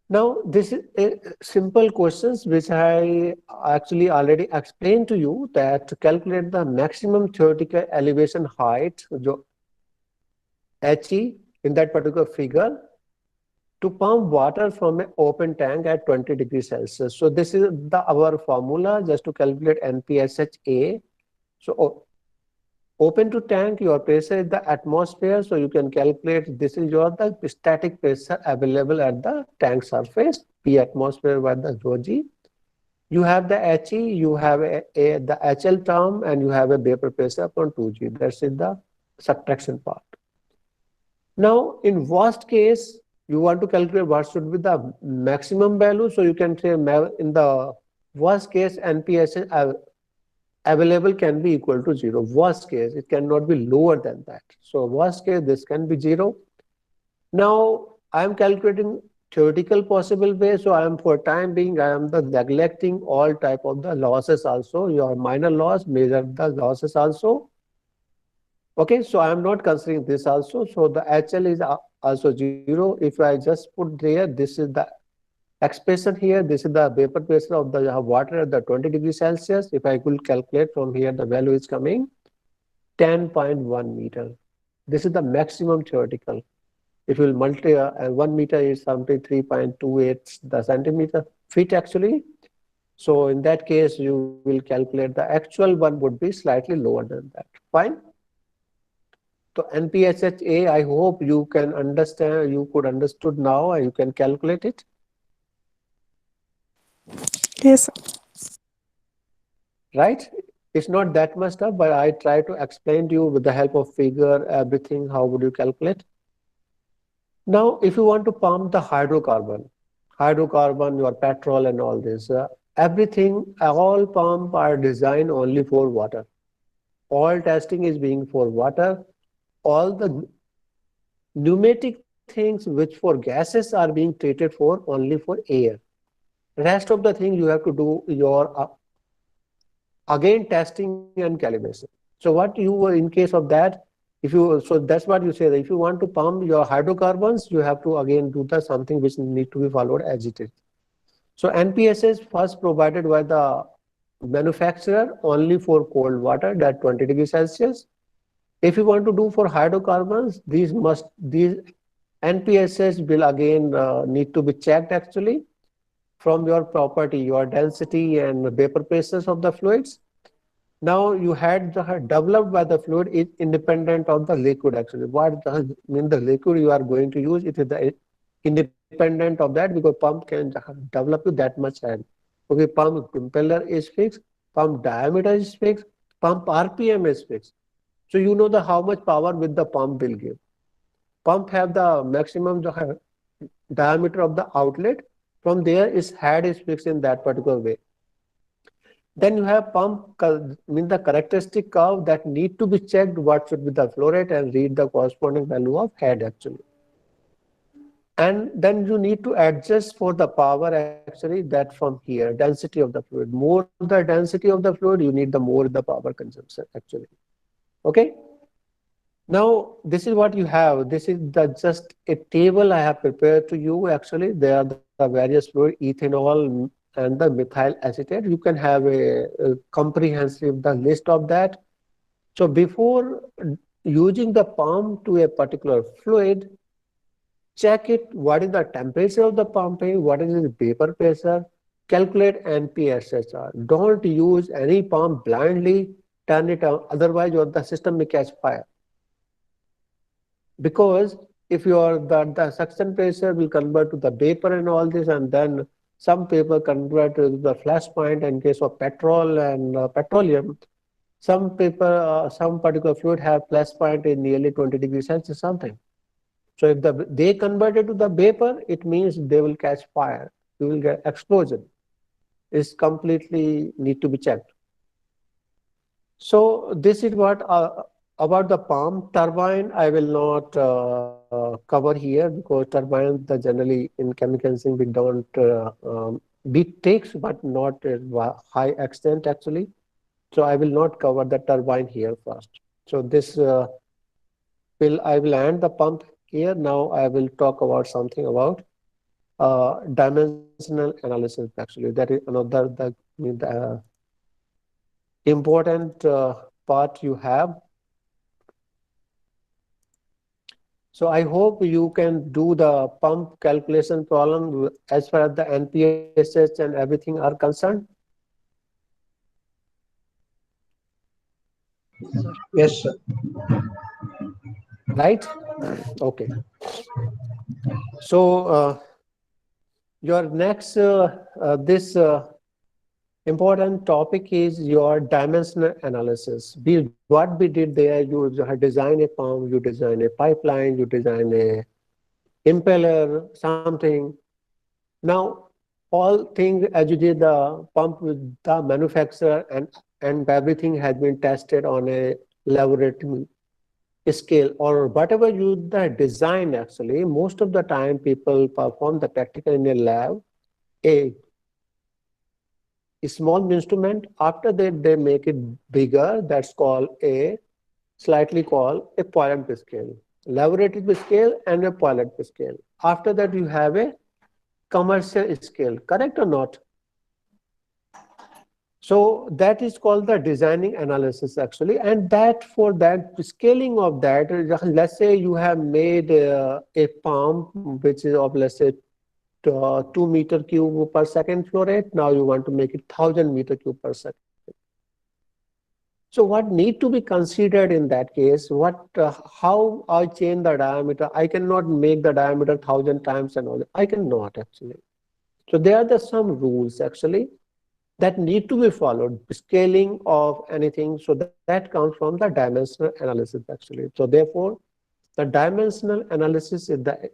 Now, this is a simple questions which I actually already explained to you, that to calculate the maximum theoretical elevation height, HE, in that particular figure, to pump water from an open tank at 20 degrees Celsius. So this is our formula just to calculate NPSHA. So open to tank, your pressure is the atmosphere, so you can calculate this is your the static pressure available at the tank surface, P atmosphere by the rho g. You have the HE, you have the HL term, and you have a vapor pressure upon 2G. That's in the subtraction part. Now, in worst case, you want to calculate what should be the maximum value. So you can say in the worst case, NPSH available can be equal to 0. Worst case, it cannot be lower than that. So worst case, this can be 0. Now, I am calculating theoretical possible way. So I am, for time being, I am the neglecting all type of the losses also. Your minor loss, major the losses also. Okay, so I am not considering this also. So the HL is also 0. If I just put there, this is the expression here. This is the vapor pressure of the water at the 20 degrees Celsius. If I could calculate from here, the value is coming 10.1 meter. This is the maximum theoretical. If you will multiply, 1 meter is something 3.28 the centimeter feet actually. So in that case, you will calculate the actual one would be slightly lower than that. Fine. So NPSHA, I hope you can understand, you could understood now, and you can calculate it. Yes, sir. Right? It's not that much stuff, but I try to explain to you with the help of figure, everything, how would you calculate. Now, if you want to pump the hydrocarbon, your petrol and all this, everything, all pump are designed only for water. All testing is being for water. All the pneumatic things which for gases are being treated for only for air. Rest of the thing you have to do your again testing and calibration. So what you in case of that, if you, so that's what you say, that if you want to pump your hydrocarbons, you have to again do the something which need to be followed as it is. So NPS is first provided by the manufacturer only for cold water, that 20 degrees Celsius. If you want to do for hydrocarbons, these NPSs will again need to be checked actually from your property, your density and vapor pressures of the fluids. Now you had the developed by the fluid is independent of the liquid actually. What does mean the liquid you are going to use? It is the independent of that, because pump can develop to that much hand. Okay, pump impeller is fixed, pump diameter is fixed, pump RPM is fixed. So you know the how much power with the pump will give. Pump have the maximum diameter of the outlet. From there is head is fixed in that particular way. Then you have pump, mean the characteristic curve that need to be checked what should be the flow rate and read the corresponding value of head actually. And then you need to adjust for the power actually that from here, density of the fluid. More the density of the fluid, you need the more the power consumption actually. Okay. Now, this is what you have. This is the just a table I have prepared to you. Actually, there are the various fluid, ethanol and the methyl acetate. You can have a comprehensive the list of that. So before using the pump to a particular fluid, check it. What is the temperature of the pumping? What is its vapor pressure? Calculate NPSHR. Don't use any pump blindly. Turn it on. Otherwise, the system may catch fire. Because if your the suction pressure will convert to the vapor and all this, and then some paper convert to the flash point in case of petrol and petroleum. Some paper, some particular fluid have flash point in nearly 20 degrees Celsius something. So if they convert it to the vapor, it means they will catch fire. You will get explosion. It's completely need to be checked. So this is what about the pump turbine. I will not cover here because turbines the generally in chemical engineering we don't we takes but not high extent actually. So I will not cover the turbine here first. So this will I will end the pump here. Now I will talk about something about dimensional analysis actually. That is another the important part you have. So I hope you can do the pump calculation problem as far as the NPSH and everything are concerned, Yes, sir. right? Okay. So your next this important topic is your dimensional analysis. What we did there, you design a pump, you design a pipeline, you design a impeller, something. Now, all things as you did the pump with the manufacturer and everything has been tested on a laboratory scale or whatever you the design actually. Most of the time people perform the practical in a lab, a small instrument. After that, they make it bigger. That's called slightly called a pilot scale, laboratory scale and a pilot scale. After that, you have a commercial scale, correct or not? So that is called the designing analysis actually, and that for that scaling of that, let's say you have made a pump which is of let's say 2 meter cube per second flow rate. Now you want to make it 1,000 meter cube per second. So what need to be considered in that case? How I change the diameter? I cannot make the diameter 1,000 times and all. I cannot actually. So there are some rules actually that need to be followed. Scaling of anything. So that comes from the dimensional analysis actually. So therefore, the dimensional analysis is the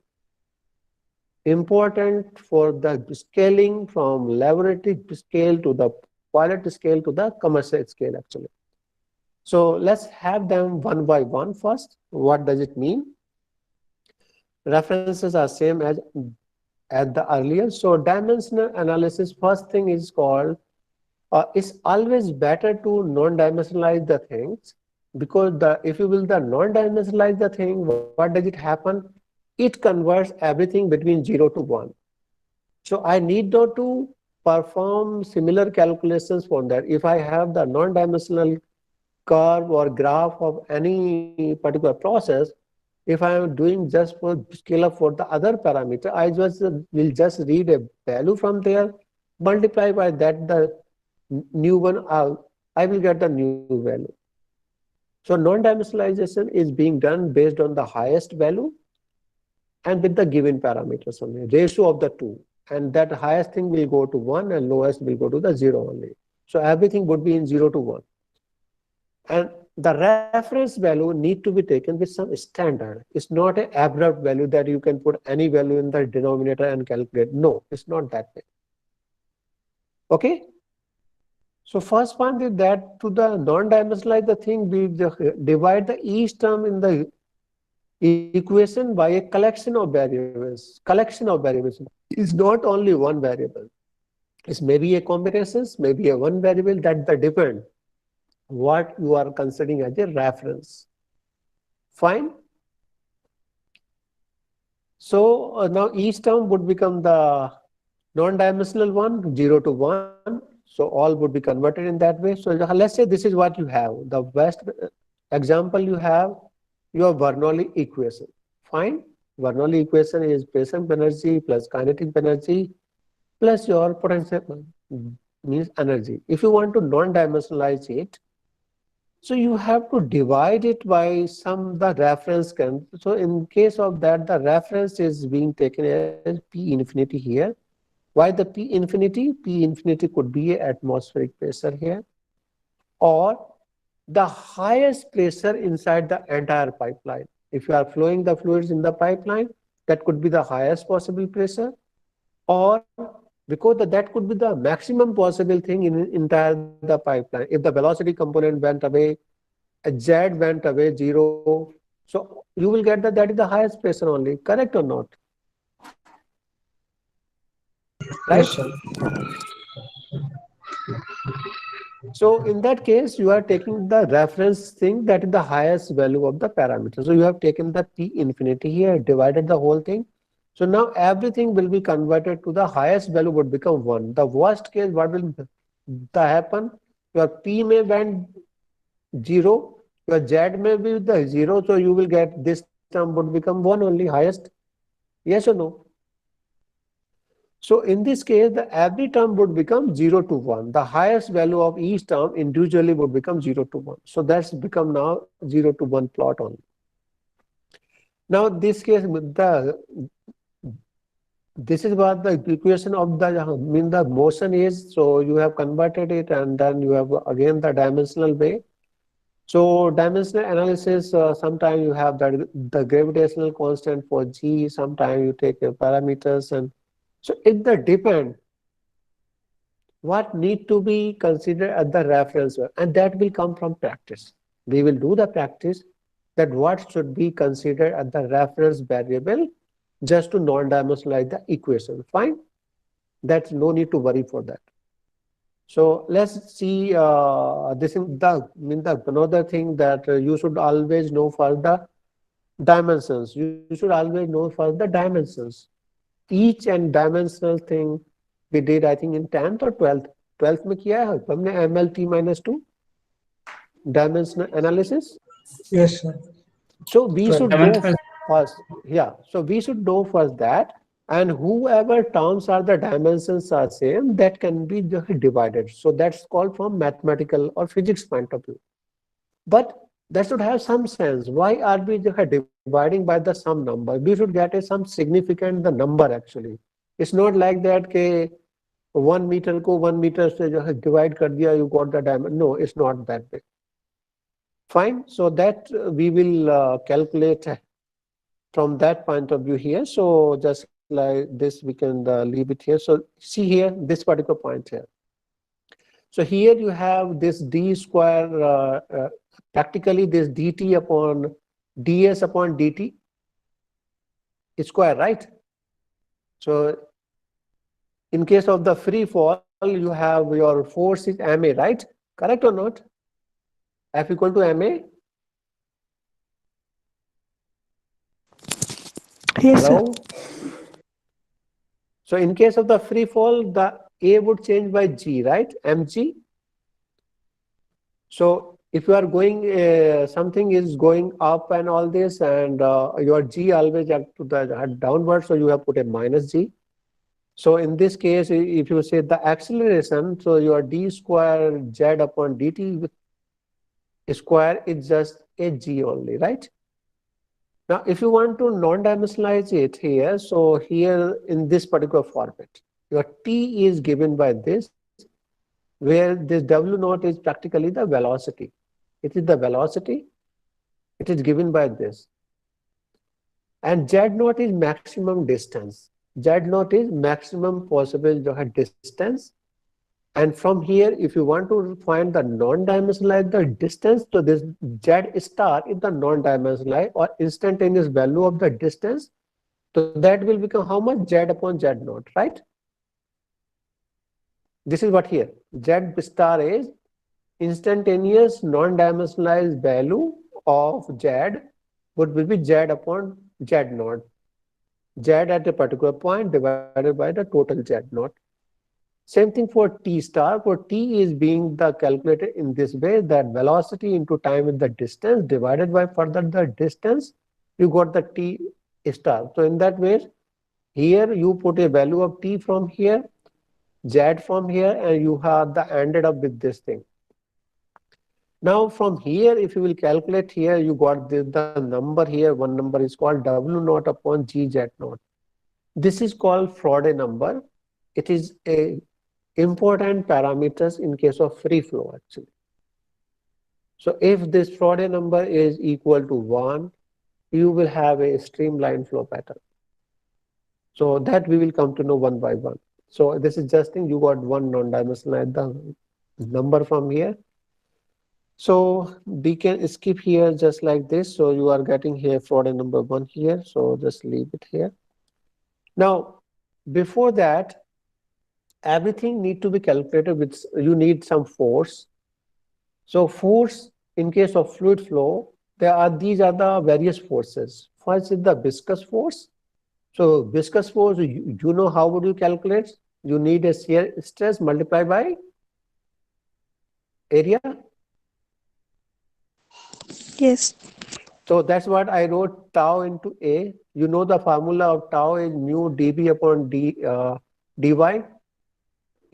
important for the scaling from laboratory scale to the pilot scale to the commercial scale actually. So let's have them one by one first. What does it mean? References are same as the earlier. So dimensional analysis, first thing is called, it's always better to non-dimensionalize the things, because if you will the non-dimensionalize the thing, what does it happen? It converts everything between 0 to 1. So I need not to perform similar calculations for that. If I have the non-dimensional curve or graph of any particular process, if I am doing just for scale up for the other parameter, I just will just read a value from there, multiply by that the new one, I will get the new value. So non-dimensionalization is being done based on the highest value and with the given parameters only, ratio of the two. And that highest thing will go to 1 and lowest will go to the 0 only. So everything would be in 0 to 1. And the reference value need to be taken with some standard. It's not an abrupt value that you can put any value in the denominator and calculate. No, it's not that way. Okay. So first point is that to the non-dimensionalize the thing, we divide the each term in the equation by a collection of variables. Collection of variables is not only one variable. It's maybe a combinations, maybe a one variable, that the depend what you are considering as a reference. Fine. So now each term would become the non-dimensional one, 0 to 1. So all would be converted in that way. So let's say this is what you have. The best example you have your Bernoulli equation. Fine. Bernoulli equation is present energy plus kinetic energy plus your potential means energy. If you want to non-dimensionalize it, so you have to divide it by some the reference can. So in case of that, the reference is being taken as P infinity here. Why the P infinity? P infinity could be a atmospheric pressure here, or the highest pressure inside the entire pipeline. If you are flowing the fluids in the pipeline, that could be the highest possible pressure, or because that could be the maximum possible thing in entire the pipeline. If the velocity component went away, a Z went away 0, so you will get that is the highest pressure only. Correct or not? Right? Yes, sir. So in that case, you are taking the reference thing that is the highest value of the parameter. So you have taken the P infinity here, divided the whole thing. So now everything will be converted to the highest value would become 1. The worst case, what will happen? Your P may went 0, your Z may be the 0, so you will get this term would become 1 only, highest. Yes or no? So in this case, the every term would become 0 to 1. The highest value of each term individually would become 0 to 1. So that's become now 0 to 1 plot only. Now this case, this is what the equation of the the motion is. So you have converted it, and then you have again the dimensional way. So dimensional analysis, sometimes you have the gravitational constant for G, sometimes you take your parameters, and so it depends what need to be considered at the reference value, and that will come from practice. We will do the practice that what should be considered at the reference variable just to non-dimensionalize the equation. Fine, that's no need to worry for that. So let's see, this is the another thing that you should always know for the dimensions. You should always know for the dimensions. Each and dimensional thing we did, I think, in 10th or 12th. 12th में किया है हमने MLT minus 2 dimensional analysis. Yes, sir. So we Well, should know first. Yeah. So we should know first that, and whoever terms are the dimensions are same, that can be divided. So that's called from mathematical or physics point of view. But that should have some sense. Why are we dividing by the some number? We should get a some significant the number actually. It's not like that ke 1 meter को 1 meter से divide कर दिया, you got the dimension. No, it's not that way. Fine. So that we will calculate from that point of view here. So just like this, we can leave it here. So see here, this particular point here. So here you have this d square, practically this dt upon ds upon dt square, right? So in case of the free fall, you have your force is ma, right? Correct or not? F equal to ma. Yes, sir. Hello. So in case of the free fall, the a would change by g, right? Mg. So if you are going, something is going up and all this, and your g always up to the downward, so you have put a minus g. So in this case, if you say the acceleration, so your d square z upon dt square is just a g only, right? Now, if you want to non-dimensionalize it here, so here in this particular format, your t is given by this, where this w naught is practically the velocity. It is the velocity. It is given by this. And z naught is maximum distance. Z naught is maximum possible distance. And from here, if you want to find the non-dimensionalized the distance, so this Z star is the non-dimensionalized or instantaneous value of the distance. So that will become how much? Z upon Z naught, right? This is what here. Z star is instantaneous non-dimensionalized value of Z will be Z upon Z naught. Z at a particular point divided by the total Z naught. Same thing for T star. For T is being the calculated in this way, that velocity into time is the distance divided by further the distance, you got the T star. So in that way, here you put a value of T from here, Z from here, and you have the ended up with this thing. Now from here, if you will calculate here, you got the number here, one number is called W naught upon GZ naught. This is called Faraday number. It is a important parameters in case of free flow actually. So if this Faraday number is equal to 1, you will have a streamlined flow pattern. So that we will come to know one by one. So this is just thing, you got one non-dimensional the number from here. So we can skip here just like this. So you are getting here Faraday number 1 here. So just leave it here. Now, before that, everything need to be calculated with, you need some force. So force in case of fluid flow, these are the various forces. First is the viscous force. So viscous force, you know how would you calculate? You need a shear stress multiplied by area. Yes. So that's what I wrote tau into A. You know the formula of tau is mu dB upon dy.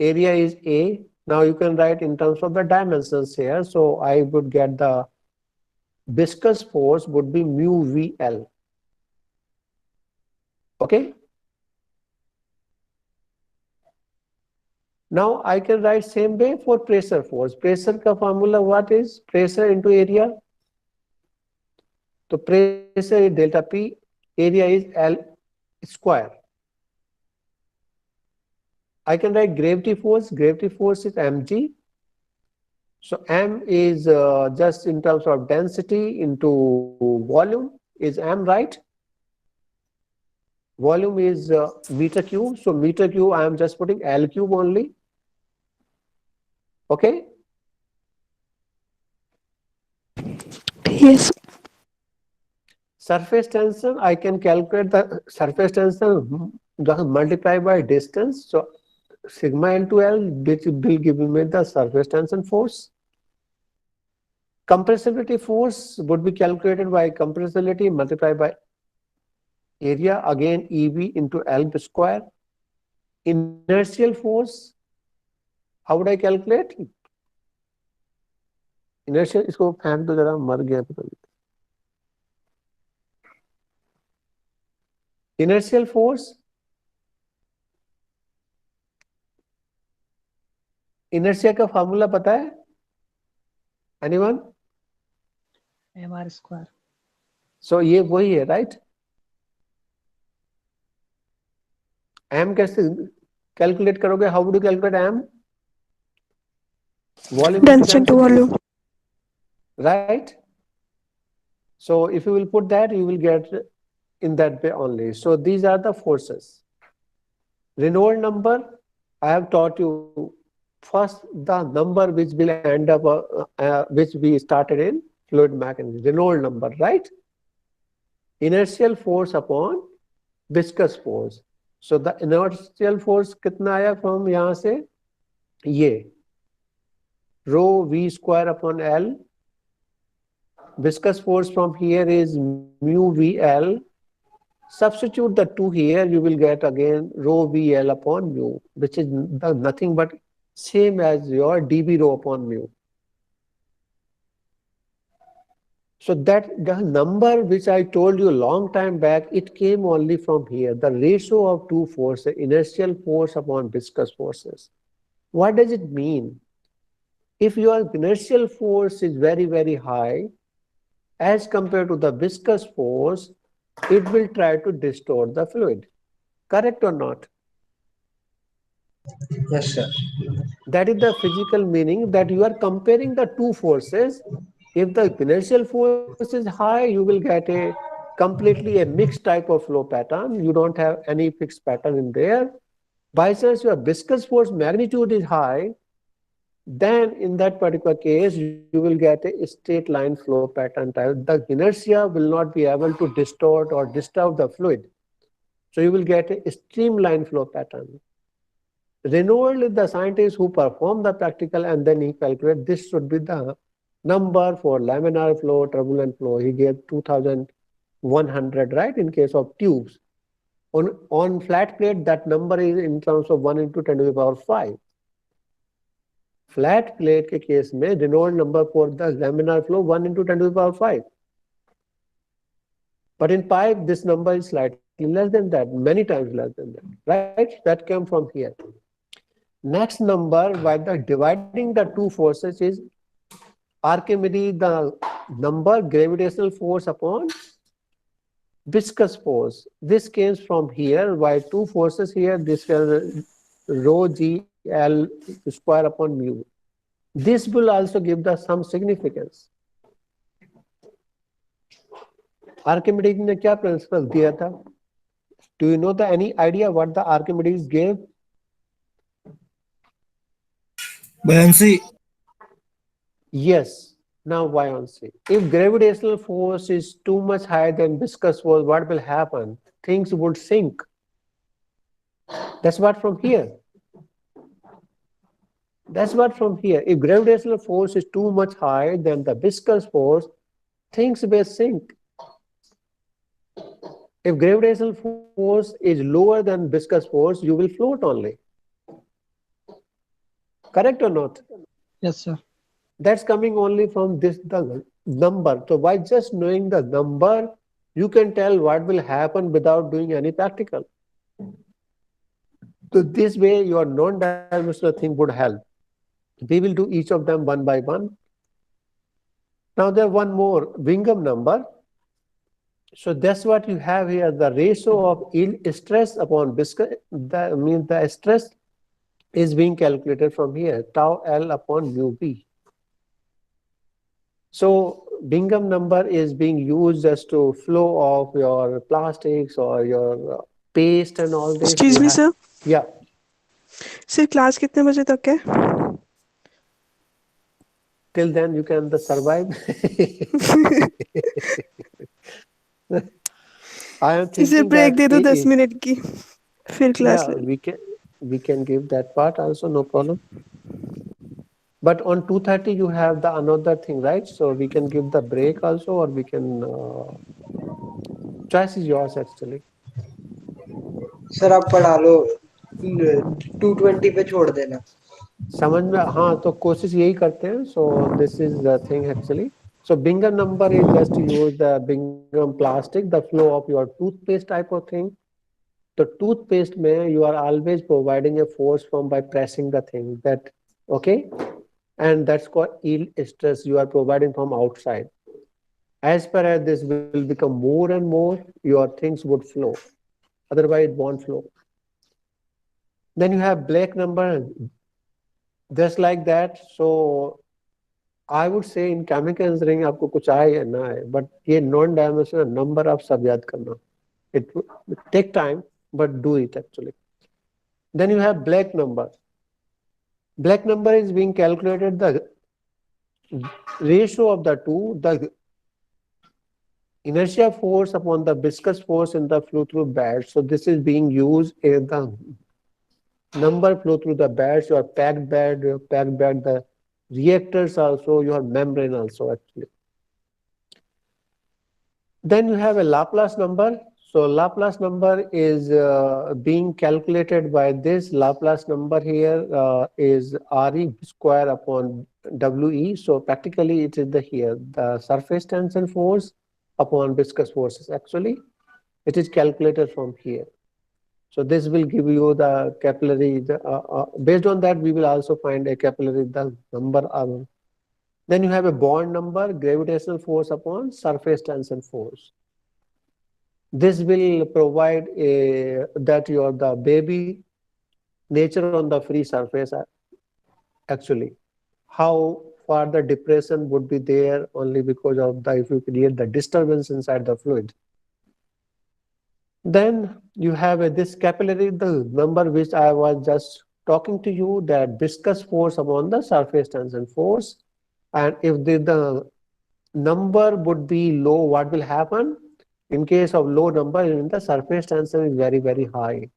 Area is A. Now you can write in terms of the dimensions here. So I would get the viscous force would be mu VL. Okay. Now I can write same way for pressure force. Pressure ka formula what is? Pressure into area. So pressure is delta P, area is L square. I can write gravity force. Gravity force is mg. So m is just in terms of density into volume is m, right? Volume is meter cube. So meter cube, I am just putting L cube only. Okay. Yes. Surface tension, I can calculate the surface tension just multiply by distance. So sigma into L, which will give me the surface tension force. Compressibility force would be calculated by compressibility multiplied by area, again EB into L square. Inertial force, how would I calculate? Inertial, इसको फेंक दो जरा, मर गया पता नहीं. Inertial force, inertia का formula पता है? Anyone? mr square. So ये वही है, right? M कैसे कैलकुलेट करोगे? How would you calculate M? Volume into Density into density, volume. right? So if you will put that, you will get in that way only. So these are the forces. Reynolds number, I have taught you first the number which will end up, which we started in fluid mechanics, Reynolds number, right? Inertial force upon viscous force. So the inertial force कितना आया from यहाँ से? ये rho v square upon L. Viscous force from here is mu VL. Substitute the 2 here, you will get again rho VL upon mu, which is nothing but same as your dB rho upon mu. So that the number which I told you a long time back, it came only from here. The ratio of two forces, inertial force upon viscous forces. What does it mean? If your inertial force is very, very high, as compared to the viscous force, it will try to distort the fluid. Correct or not? Yes, sir. That is the physical meaning, that you are comparing the two forces. If the inertial force is high, you will get a completely a mixed type of flow pattern. You don't have any fixed pattern in there. By chance your viscous force magnitude is high, then in that particular case you will get a straight line flow pattern type. The inertia will not be able to distort or disturb the fluid. So you will get a streamlined flow pattern. Renault is the scientist who performed the practical, and then he calculated this should be the number for laminar flow, turbulent flow. He gave 2100, right, in case of tubes. On flat plate, that number is in terms of 1 into 10 to the power 5. Flat plate के case में Reynold number for the laminar flow 1 into 10 to the power 5. But in pipe, this number is slightly less than that, many times less than that, right? That came from here. Next number, by the dividing the two forces, is Archimedes, the number gravitational force upon viscous force. This came from here, by two forces here, this is rho g L square upon mu. This will also give the some significance. Archimedes ने क्या principle दिया था? Do you know the any idea what the Archimedes gave? Buoyancy. Yes. Now buoyancy. If gravitational force is too much higher than viscous force, what will happen? Things would sink. That's what from here. That's what from here. If gravitational force is too much higher than the viscous force, things will sink. If gravitational force is lower than viscous force, you will float only. Correct or not? Yes, sir. That's coming only from this the number. So by just knowing the number, you can tell what will happen without doing any practical. So this way your non-dimensional thing would help. We will do each of them one by one. Now there one more Bingham number. So that's what you have here, the ratio of yield stress upon viscous, that means the stress is being calculated from here, tau L upon mu B. So Bingham number is being used just to flow of your plastics or your paste and all this. Excuse me, sir. Yeah. Sir class कितने बजे तक है? Till then you can survive. I am इसे thinking break that दे दो 10 minute की, फिर class yeah, ले. we can give that part also, no problem. But on 2:30 you have the another thing, right? So we can give the break also, or we can choice is yours actually. Sir आप पढ़ा लो, 220 पे छोड़ देना. समझ में, हाँ, तो कोशिश यही करते हैं. So this is the thing actually. So Bingham number is just to use the Bingham plastic, the flow of your toothpaste type of thing. The toothpaste में you are always providing a force from by pressing the thing, that okay, and that's called yield stress you are providing from outside. As per as this will become more and more, your things would flow. Otherwise, it won't flow. Then you have Blake number, just like that. So I would say in chemical engineering आपको कुछ आए या ना आए, but ये non-dimensional number आप सब याद करना. It will take time, but do it actually. Then you have Blake number. Blake number is being calculated the ratio of the two, the inertia force upon the viscous force in the flow through bed. So this is being used in the number flow through the beds, your packed bed, the reactors also, your membrane also actually. Then you have a Laplace number. So Laplace number is being calculated by this. Laplace number here is Re square upon We. So practically it is the here, the surface tension force upon viscous forces actually. It is calculated from here. So this will give you the capillary, based on that we will also find a capillary, the number of. Then you have a bond number, gravitational force upon surface tension force. This will provide a, that your the baby nature on the free surface actually. How far the depression would be there only because of the, if you create the disturbance inside the fluid. Then you have this capillary, the number which I was just talking to you, that viscous force upon the surface tension force. And if the number would be low, what will happen? In case of low number, in the surface tension is very, very high.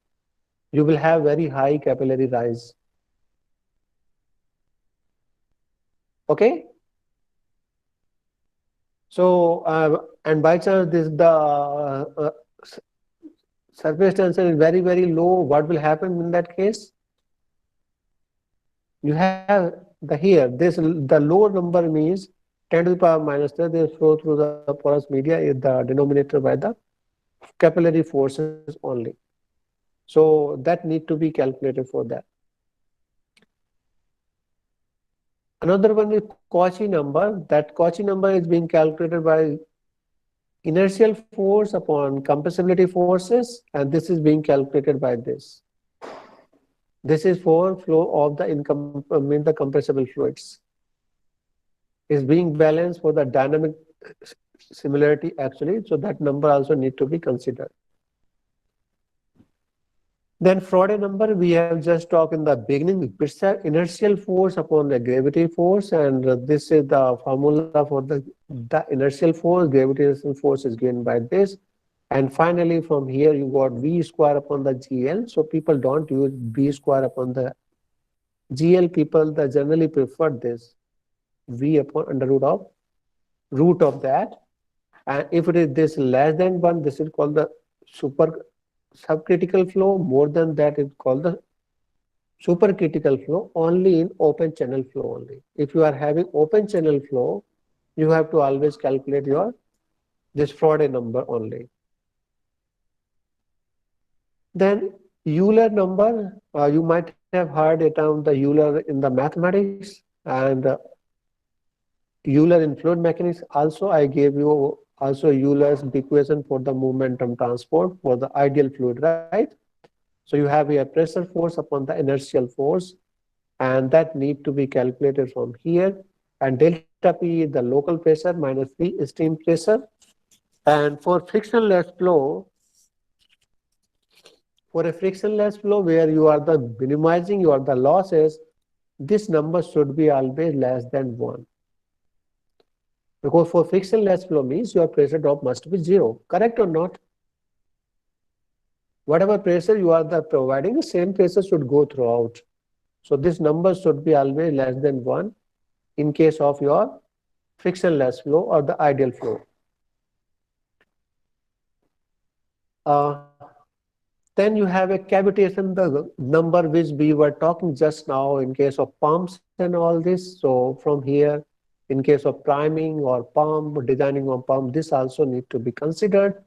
You will have very high capillary rise. Okay? So, and by chance, this the surface tension is very, very low. What will happen in that case? You have the here, this the lower number means 10 to the power minus 10, they flow through the porous media is the denominator by the capillary forces only. So that need to be calculated for that. Another one is Cauchy number. That Cauchy number is being calculated by inertial force upon compressibility forces, and this is being calculated by this. This is for flow of the compressible fluids. Is being balanced for the dynamic similarity actually, so that number also need to be considered. Then Froude number we have just talked in the beginning. It's the inertial force upon the gravity force, and this is the formula for the inertial force. Gravitational force is given by this. And finally, from here you got V square upon the GL. So people don't use V square upon the GL. People generally prefer this V upon under root of that. And if it is this less than 1, this is called the subcritical flow. More than that is called the supercritical flow, only in open channel flow only. If you are having open channel flow, you have to always calculate your this Froude number only. Then Euler number, you might have heard it on the Euler in the mathematics, and Euler in fluid mechanics. Also, I gave you also Euler's equation for the momentum transport for the ideal fluid, right? So you have a pressure force upon the inertial force, and that need to be calculated from here. And delta P is the local pressure minus P stream pressure. And for frictionless flow, where you are the minimizing your the losses, this number should be always less than 1. Because for frictionless flow means your pressure drop must be 0. Correct or not? Whatever pressure you are providing, the same pressure should go throughout. So this number should be always less than 1 in case of your frictionless flow or the ideal flow. Then you have a cavitation, the number which we were talking just now in case of pumps and all this. So from here, in case of priming or pump, designing on pump, this also need to be considered.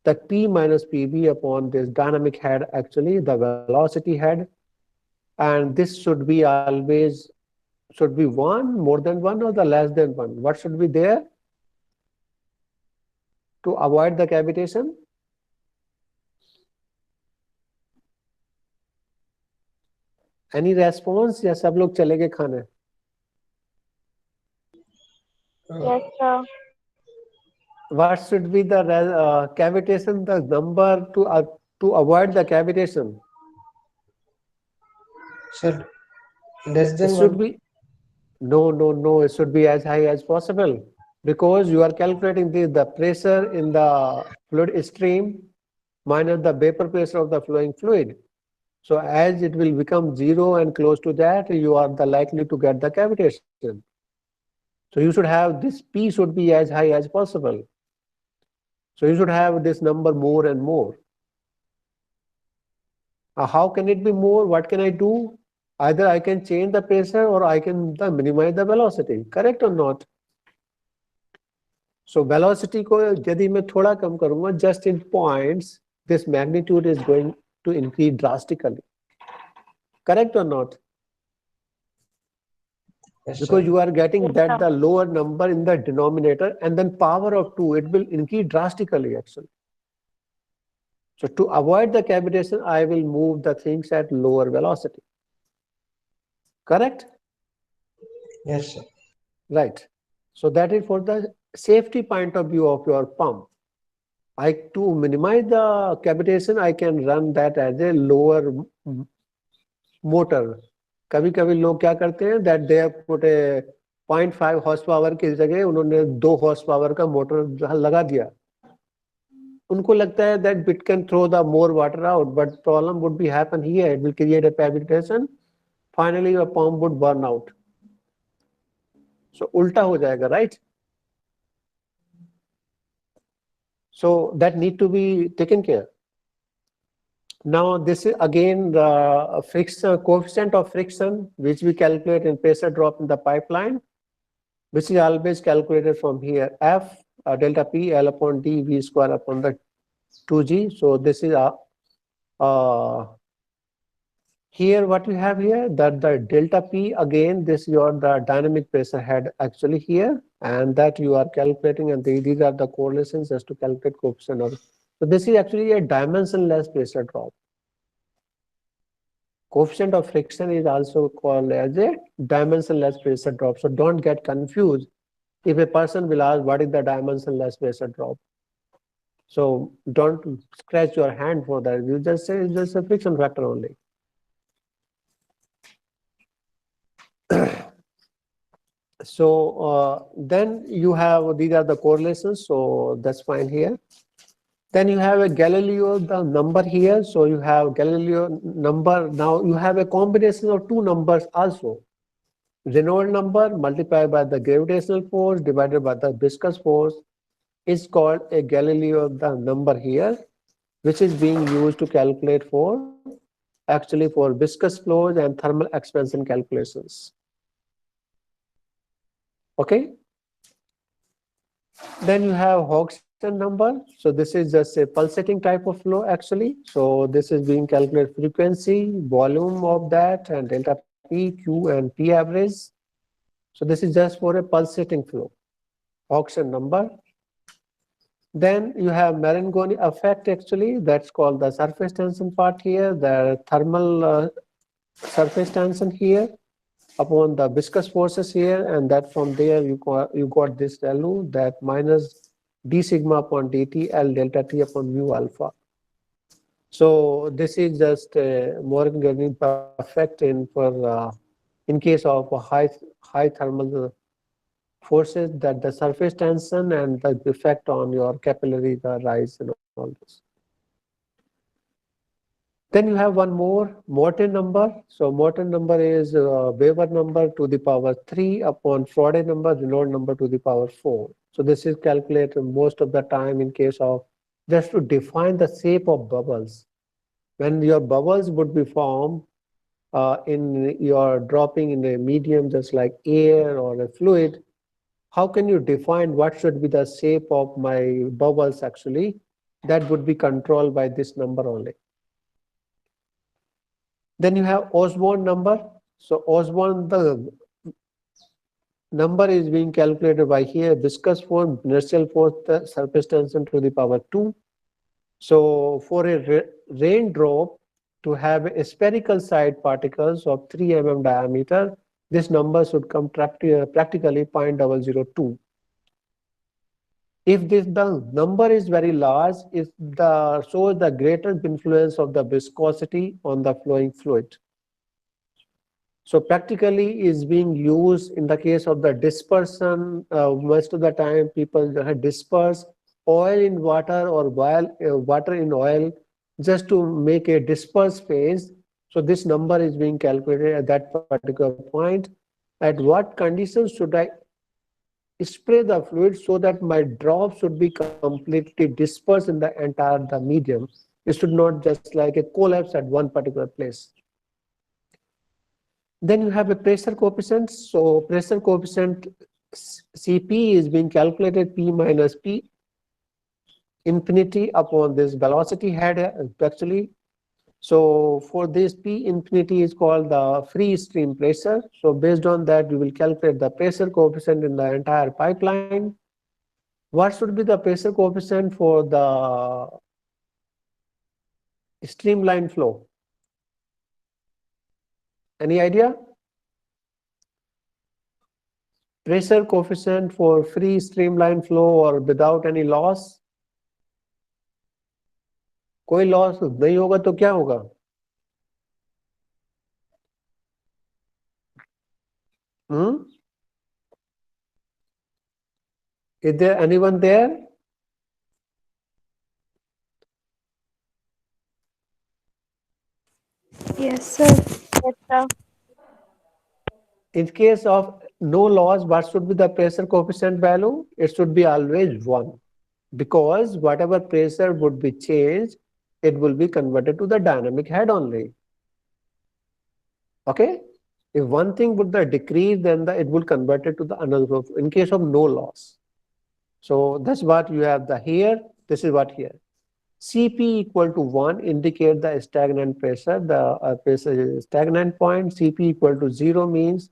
That P minus PB upon this dynamic head, actually the velocity head, and this should be always, should be 1, more than 1, or the less than 1. What should be there to avoid the cavitation? Any response? या सब लोग चले गए खाने? Yes, sir. What should be the cavitation, the number to avoid the cavitation? Sir, less It than should 1. be no. It should be as high as possible, because you are calculating the pressure in the fluid stream minus the vapor pressure of the flowing fluid. So as it will become 0 and close to that, you are likely to get the cavitation. So you should have this P should be as high as possible. So you should have this number more and more. How can it be more? What can I do? Either I can change the pressure or I can minimize the velocity. Correct or not? So velocity को यदि मैं थोड़ा कम करूँगा, just in points, this magnitude is going to increase drastically. Correct or not? Yes, Because sir. you are getting that the lower number in the denominator, and then power of 2, it will increase drastically actually. So to avoid the cavitation, I will move the things at lower velocity. Correct? Yes, sir. Right. So that is for the safety point of view of your pump. To minimize the cavitation, I can run that as a lower motor. कभी कभी लोग क्या करते हैं that they have put a 0.5 horse power की जगह उन्होंने 2 horse power का मोटर लगा दिया. उनको लगता है that it can throw the more water out, but problem would be happen here. It will create a cavitation. Finally, your pump would burn out. So उल्टा हो जाएगा, right? So that need to be taken care. Now this is again the friction coefficient of friction, which we calculate in pressure drop in the pipeline, which is always calculated from here. F delta P L upon D V square upon the 2G. So this is here what we have here, that the delta P, again this your the dynamic pressure head actually here, and that you are calculating, and these are the correlations just to calculate coefficient of. So this is actually a dimensionless pressure drop. Coefficient of friction is also called as a dimensionless pressure drop. So don't get confused if a person will ask what is the dimensionless pressure drop. So don't scratch your hand for that. You just say it's just a friction factor only. So then you have, these are the correlations, so that's fine here. Then you have a Galileo, the number here. So you have Galileo number. Now you have a combination of two numbers also. Reynolds number multiplied by the gravitational force divided by the viscous force is called a Galileo, the number here, which is being used to calculate for actually for viscous flows and thermal expansion calculations. Okay. Then you have Hodgson number. So this is just a pulsating type of flow actually. So this is being calculated frequency, volume of that, and delta P, Q, and P average. So this is just for a pulsating flow. Hodgson number. Then you have Marangoni effect actually. That's called the surface tension part here. The thermal surface tension here upon the viscous forces here, and that from there you got this value, that minus d sigma upon dt L delta T upon mu alpha. So this is just Marangoni effect in case of high thermal forces, that the surface tension and the effect on your capillary rise and all this. Then you have one more, Morton number. So Morton number is Weber number to the power 3 upon Faraday number, Reynolds number to the power 4. So this is calculated most of the time in case of just to define the shape of bubbles. When your bubbles would be formed in your dropping in a medium just like air or a fluid, how can you define what should be the shape of my bubbles actually? That would be controlled by this number only. Then you have Osborne number. So Osborne, the number is being calculated by here, viscous force, inertial force, the surface tension to the power 2. So for a raindrop to have a spherical side particles of 3 mm diameter, this number should come practically 0.002. If the number is very large, it shows the greater influence of the viscosity on the flowing fluid. So practically is being used in the case of the dispersion. Most of the time people disperse oil in water or water in oil just to make a dispersed phase. So this number is being calculated at that particular point. At what conditions should I spray the fluid so that my drop should be completely dispersed in the entire medium? It should not just like a collapse at one particular place. Then you have a pressure coefficient. So pressure coefficient Cp is being calculated P minus P infinity upon this velocity head actually. So for this P infinity is called the free stream pressure. So based on that, you will calculate the pressure coefficient in the entire pipeline. What should be the pressure coefficient for the Streamline flow. Any idea? Pressure coefficient for free streamline flow or without any loss? कोई loss नहीं होगा तो क्या होगा? Is there anyone there? Yes, sir. Yes, sir. In case of no loss, what should be the pressure coefficient value? It should be always 1, because whatever pressure would be changed, it will be converted to the dynamic head only. Okay? If one thing would decrease, then it will convert it to the another in case of no loss. So that's what you have here. This is what here. Cp equal to 1 indicate the stagnant pressure. The pressure is stagnant point. Cp equal to 0 means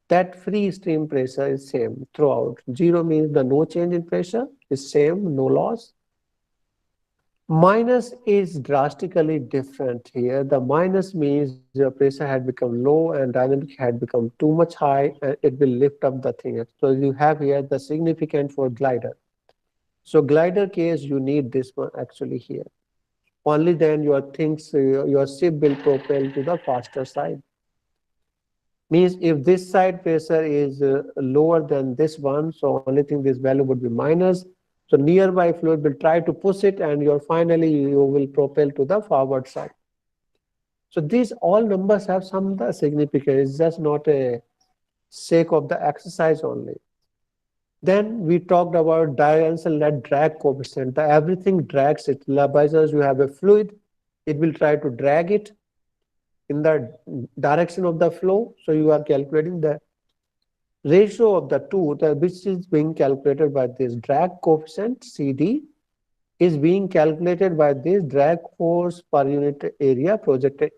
that free stream pressure is same throughout. 0 means the no change in pressure is same, no loss. Minus is drastically different here. The minus means your pressure had become low and dynamic had become too much high, and it will lift up the thing. So you have here the significant for glider. So glider case, you need this one actually here. Only then your things, your ship will propel to the faster side. Means if this side pressure is lower than this one, so only thing this value would be minus. So nearby fluid will try to push it, and finally you will propel to the forward side. So these all numbers have some significance. It's just not a sake of the exercise only. Then we talked about diagonal net drag coefficient. Everything drags it. Labizers, you have a fluid, it will try to drag it in the direction of the flow. So you are calculating the ratio of the two, which is being calculated by this drag coefficient CD, is being calculated by this drag force per unit area, projected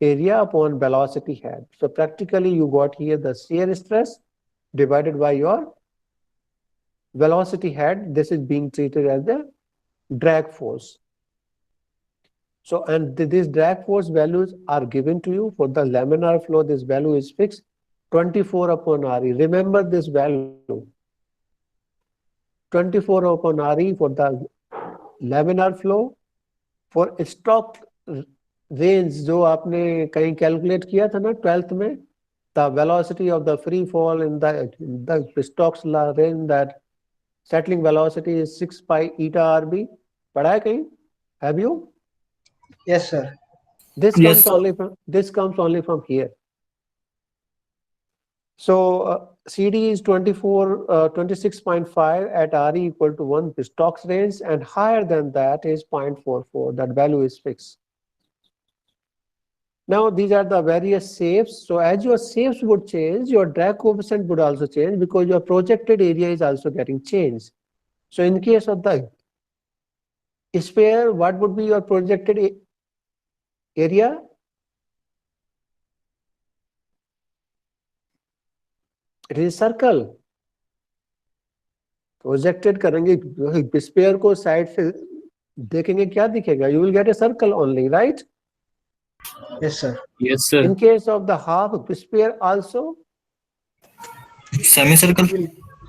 area upon velocity head. So practically you got here the shear stress divided by your velocity head. This is being treated as the drag force. So, and these drag force values are given to you. For the laminar flow, this value is fixed, 24 upon Re. Remember this value, 24 upon Re for the laminar flow. For stock range जो आपने कहीं calculate किया था ना 12th में, the velocity of the free fall in the Stokes range, that settling velocity is 6 pi eta RB. पढ़ा है कहीं? Have you? Yes, sir. This Yes, comes only from here. So CD is 26.5 at Re equal to 1 Stokes range, and higher than that is 0.44. That value is fixed. Now these are the various shapes. So as your shapes would change, your drag coefficient would also change, because your projected area is also getting changed. So in case of the sphere, what would be your projected area? It is circle. Projected करेंगे sphere को side से देखेंगे क्या दिखेगा? You will get a circle only, right? Yes, sir. Yes, sir. In case of the half sphere also, Semicircle.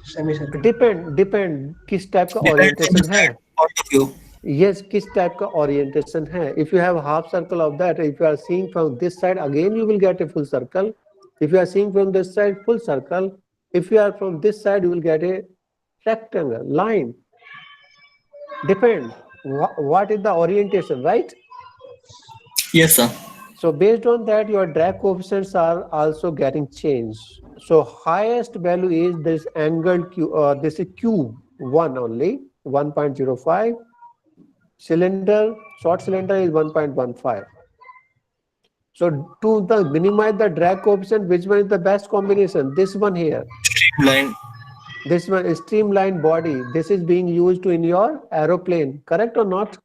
Semicircle. depend किस type का Depends on orientation the है. side point of view. Yes, किस type का orientation है. If you have half circle of that, if you are seeing from this side, again you will get a full circle. If you are seeing from this side, full circle. If you are from this side, you will get a rectangle, line. Depend. What is the orientation, right? Yes, sir. So based on that, your drag coefficients are also getting changed. So highest value is this angle Q, this is Q1 only, 1.05. Cylinder, short cylinder is 1.15. So to minimize the drag coefficient, which one is the best combination? This one here. Streamline. This one is streamlined body. This is being used in your aeroplane, correct or not?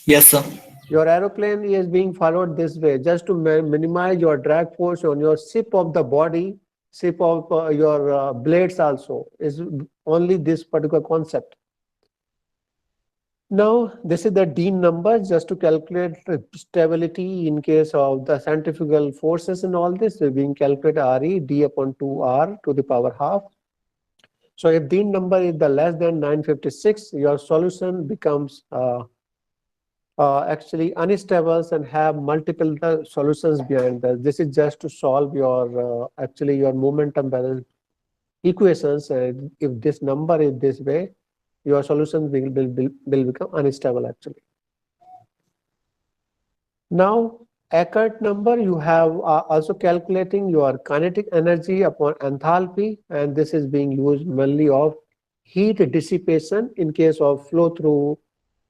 Yes, sir. Your aeroplane is being followed this way, just to minimize your drag force on your ship of the body, ship of your blades also, is only this particular concept. Now, this is the Dean number just to calculate the stability in case of the centrifugal forces and all this. We're being calculated RE D upon 2R to the power half. So if Dean number is the less than 956, your solution becomes actually unstable and have multiple solutions behind that. This is just to solve your actually your momentum balance equations. And if this number is this way, your solutions will become unstable actually. Now, Eckert number, you have also calculating your kinetic energy upon enthalpy, and this is being used mainly of heat dissipation in case of flow through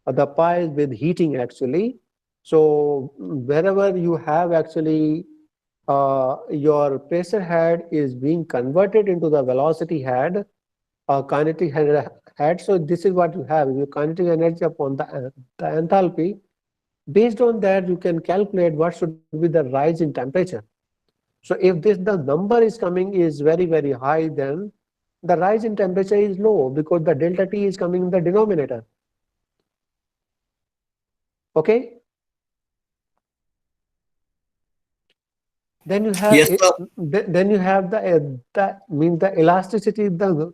the pipes with heating actually. So wherever you have actually your pressure head is being converted into the velocity head, kinetic head. So this is what you have, your kinetic energy upon the enthalpy. Based on that, you can calculate what should be the rise in temperature. So if the number is coming is very high, then the rise in temperature is low because the delta T is coming in the denominator. Okay. Then you have Yes, sir. then you have the elasticity, the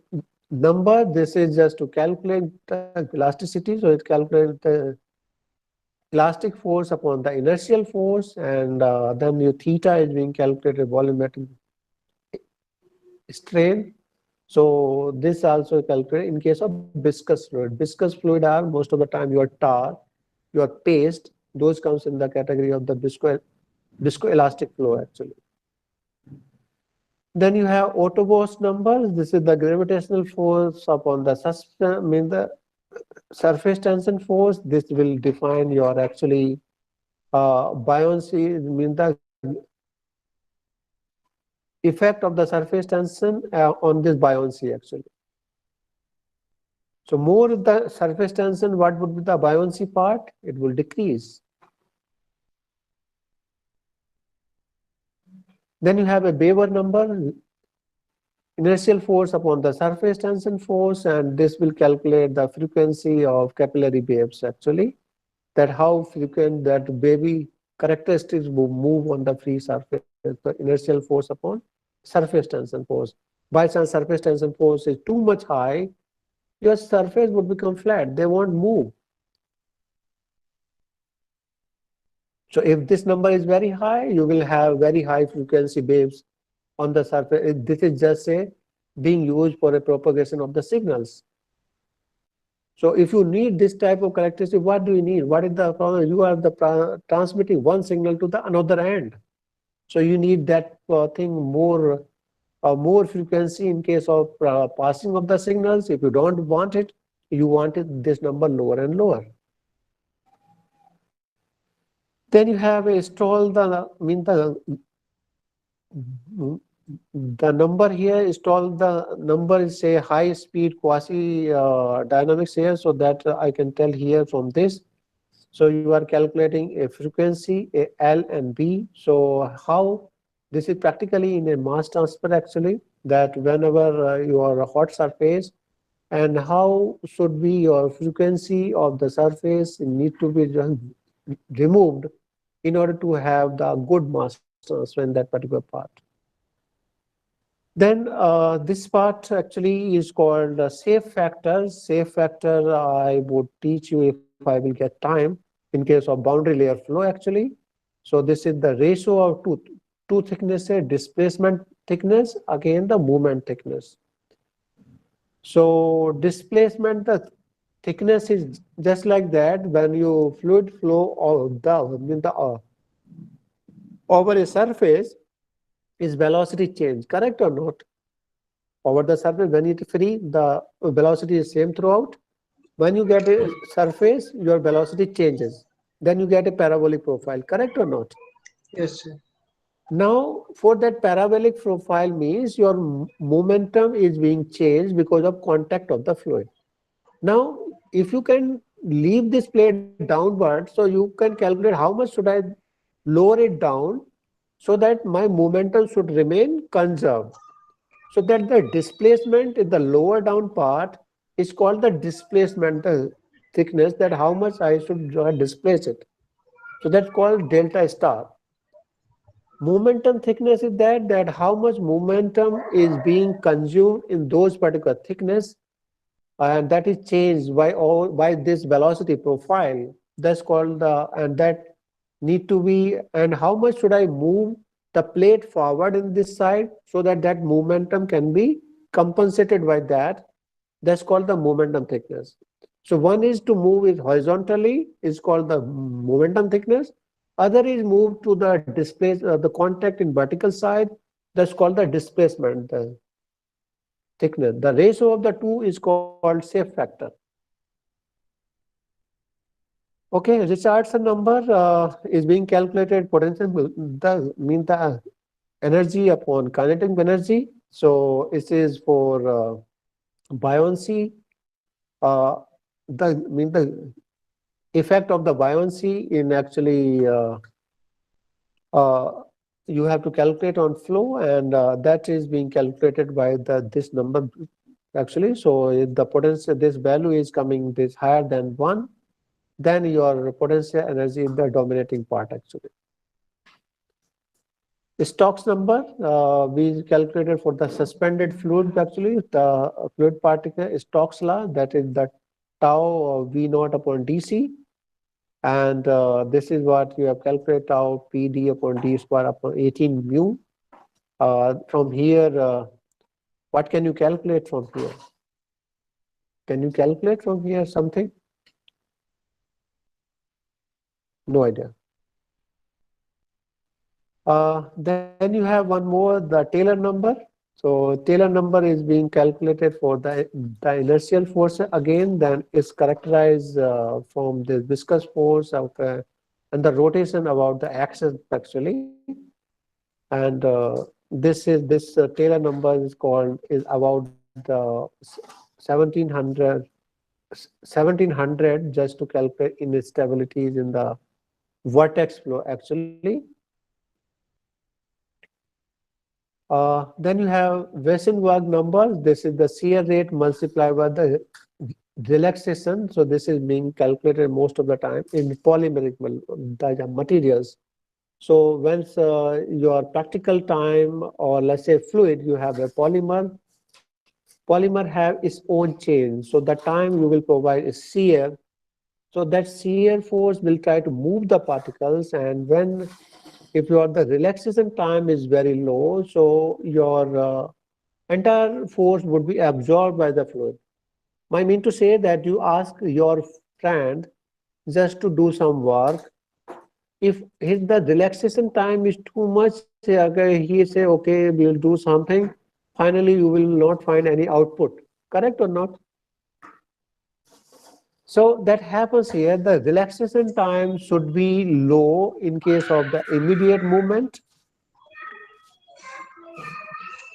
number. This is just to calculate the elasticity. So it calculates the elastic force upon the inertial force, and then your theta is being calculated volumetric strain. So this also calculated in case of viscous fluid. Viscous fluid are most of the time your tar, your paste. Those comes in the category of the viscoelastic flow actually. Then you have Otto-Bosch numbers. This is the gravitational force upon the the surface tension force. This will define your actually buoyancy, the effect of the surface tension on this buoyancy actually. So more the surface tension, what would be the buoyancy part? It will decrease. Then you have a Weber number, inertial force upon the surface tension force, and this will calculate the frequency of capillary waves actually, that how frequent that wavy characteristics will move on the free surface, the inertial force upon surface tension force. By chance surface tension force is too much high, your surface would become flat, they won't move. So if this number is very high, you will have very high frequency waves on the surface. This is just a being used for a propagation of the signals. So if you need this type of characteristic, what do you need? What is the problem? You are transmitting one signal to the another end. So you need that thing more frequency in case of passing of the signals. If you don't want it, you want it this number lower and lower. Then you have installed the number here, install the number is say high speed quasi dynamics here, so that I can tell here from this. So you are calculating a frequency, a L and B. So how this is practically in a mass transfer actually, that whenever you are a hot surface, and how should be your frequency of the surface need to be removed in order to have the good mass transfer in that particular part. Then this part actually is called safe factor. Safe factor I would teach you if I will get time in case of boundary layer flow actually. So this is the ratio of two thicknesses, displacement thickness again the movement thickness. So displacement, the thickness is just like that. When you fluid flow over a surface, is velocity change, correct or not? Over the surface, when it is free, the velocity is same throughout. When you get a surface, your velocity changes. Then you get a parabolic profile, correct or not? Yes, sir. Now, for that parabolic profile means your momentum is being changed because of contact of the fluid. Now, if you can leave this plate downward, so you can calculate how much should I lower it down so that my momentum should remain conserved. So that the displacement in the lower down part is called the displacement thickness, that how much I should displace it. So that's called delta star. Momentum thickness is that how much momentum is being consumed in those particular thickness, and that is changed by this velocity profile. That's called the, and that need to be, and how much should I move the plate forward in this side so that that momentum can be compensated by that. That's called the momentum thickness. So one is to move it horizontally, is called the momentum thickness. Other is move to the the contact in vertical side. That's called the displacement thickness. The ratio of the two is called shape factor. Okay, Richardson number is being calculated potential, the mean the energy upon kinetic energy. So it is for buoyancy. The effect of the buoyancy in actually uh, you have to calculate on flow, and that is being calculated by this number actually. So if the potential, this value is coming this higher than 1, then your potential energy in the dominating part actually. The Stokes number we calculated for the suspended fluid actually, the fluid particle Stokes law, that is the tau V naught upon dc, and this is what you have calculated, tau PD upon d square upon 18 mu. From here, what can you calculate from here? Can you calculate from here something? No idea. Then you have one more, the Taylor number. So Taylor number is being calculated for the inertial force again. Then it's characterized from the viscous force of and the rotation about the axis actually. And this Taylor number is called, is about the 1700 1700, just to calculate instabilities in the vortex flow actually. Then you have Weissenberg numbers. This is the shear rate multiplied by the relaxation. So this is being calculated most of the time in polymeric materials. So once your practical time, or let's say fluid, you have a polymer. Polymer have its own change. So the time you will provide is shear. So that shear force will try to move the particles, and when, if the relaxation time is very low, so your entire force would be absorbed by the fluid. I mean to say that you ask your friend just to do some work. If the relaxation time is too much, he say, okay, we'll do something. Finally, you will not find any output. Correct or not? So that happens here. The relaxation time should be low in case of the immediate movement.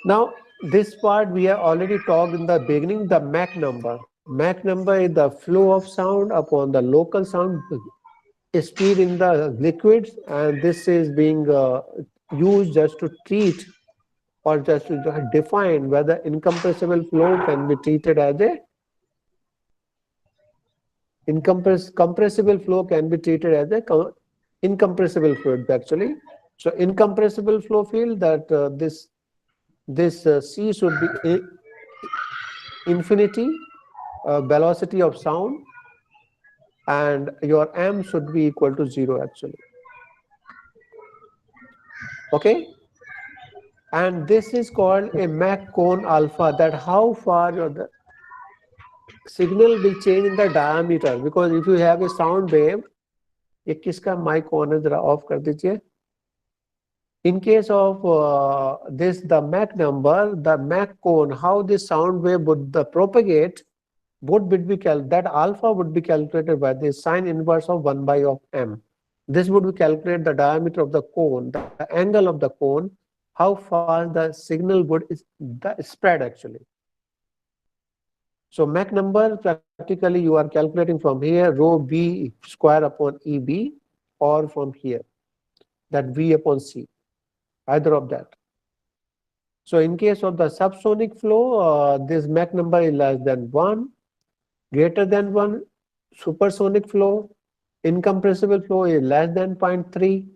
Now, this part we have already talked in the beginning, the Mach number. Mach number is the flow of sound upon the local sound speed in the liquids, and this is being used just to treat, or just to define whether incompressible flow can be treated as a compressible flow can be treated as a incompressible fluid actually. So incompressible flow field, that this C should be infinity velocity of sound, and your m should be equal to 0 actually. Okay, and this is called a Mach cone alpha, that how far the signal will change in the diameter. Because if you have a sound wave, ये किसका mic on है, जरा off कर दीजिए. In case of this, the Mach number, the Mach cone, how this sound wave would propagate, would be that alpha would be calculated by the sine inverse of 1 by of m. This would be calculate the diameter of the cone, the angle of the cone, how far the signal would spread actually. So Mach number, practically you are calculating from here, rho b square upon EB, or from here, that V upon C, either of that. So in case of the subsonic flow, this Mach number is less than 1, greater than 1. supersonic flow, incompressible flow is less than 0.3,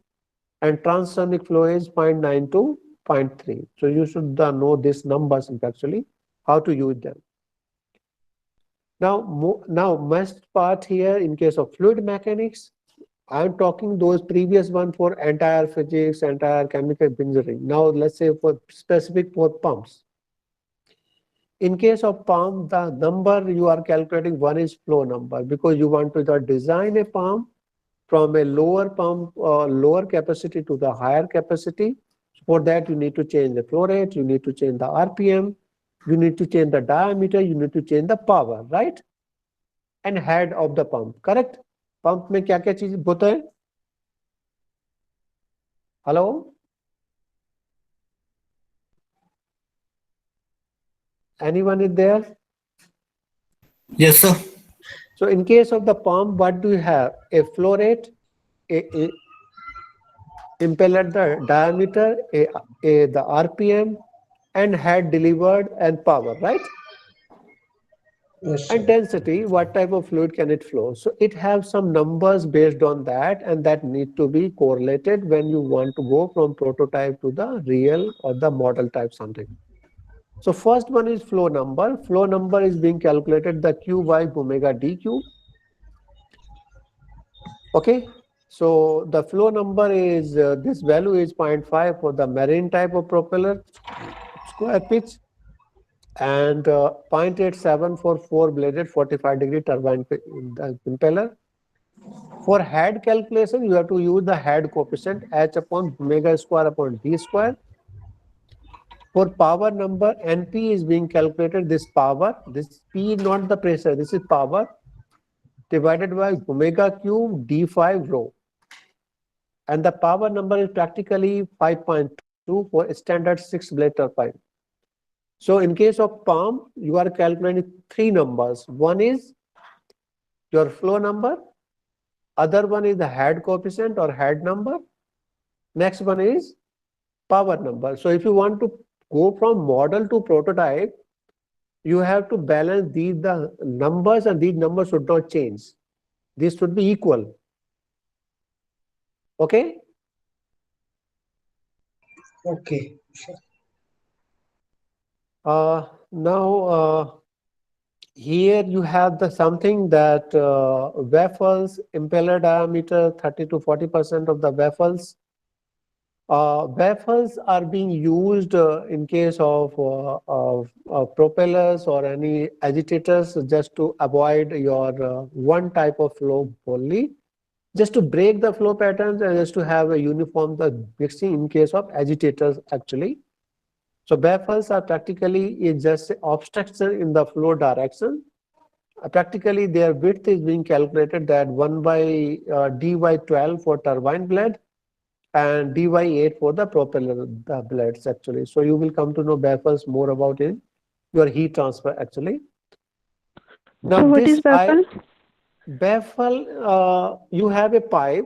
and transonic flow is 0.9 to 0.3. So you should know these numbers actually, how to use them. Now must part here in case of fluid mechanics, I'm talking those previous one for entire physics, entire chemical engineering. Now let's say for specific for pumps. In case of pump, the number you are calculating, one is flow number, because you want to design a pump from a lower pump, lower capacity to the higher capacity. For that, you need to change the flow rate, you need to change the RPM, you need to change the diameter, you need to change the power, right? And head of the pump, correct? Pump में क्या क्या चीज होता है? Hello? Anyone is there? Yes, sir. So in case of the pump, what do you have? A flow rate, a impeller the diameter, the RPM, and head delivered and power, right? Yes, And sir. density, what type of fluid can it flow? So it has some numbers based on that, and that need to be correlated when you want to go from prototype to the real or the model type something. So first one is flow number. Flow number is being calculated the Q by omega dq. Okay, so the flow number is this value is 0.5 for the marine type of propeller square pitch, and 0.87 for 4-bladed 45-degree turbine impeller. For head calculation, you have to use the head coefficient h upon omega square upon d square. For power number, NP is being calculated, this power, this P is not the pressure, this is power, divided by omega cube d5 rho. And the power number is practically 5.2 for standard 6-blade turbine. So in case of pump, you are calculating three numbers. One is your flow number, other one is the head coefficient or head number, next one is power number. So if you want to go from model to prototype, you have to balance these the numbers, and these numbers should not change. These should be equal. Okay? Okay. Sure. Now here you have the something that baffles impeller diameter 30 to 40% of the baffles. Baffles are being used in case of propellers or any agitators, just to avoid your one type of flow only, just to break the flow patterns and just to have a uniform the mixing in case of agitators actually. So baffles are practically just obstruction in the flow direction. Practically their width is being calculated that 1 by d by 12 for turbine blade and d by 8 for the propeller the blades actually. So you will come to know baffles more about in your heat transfer actually. Now So what this is baffle? baffle, you have a pipe.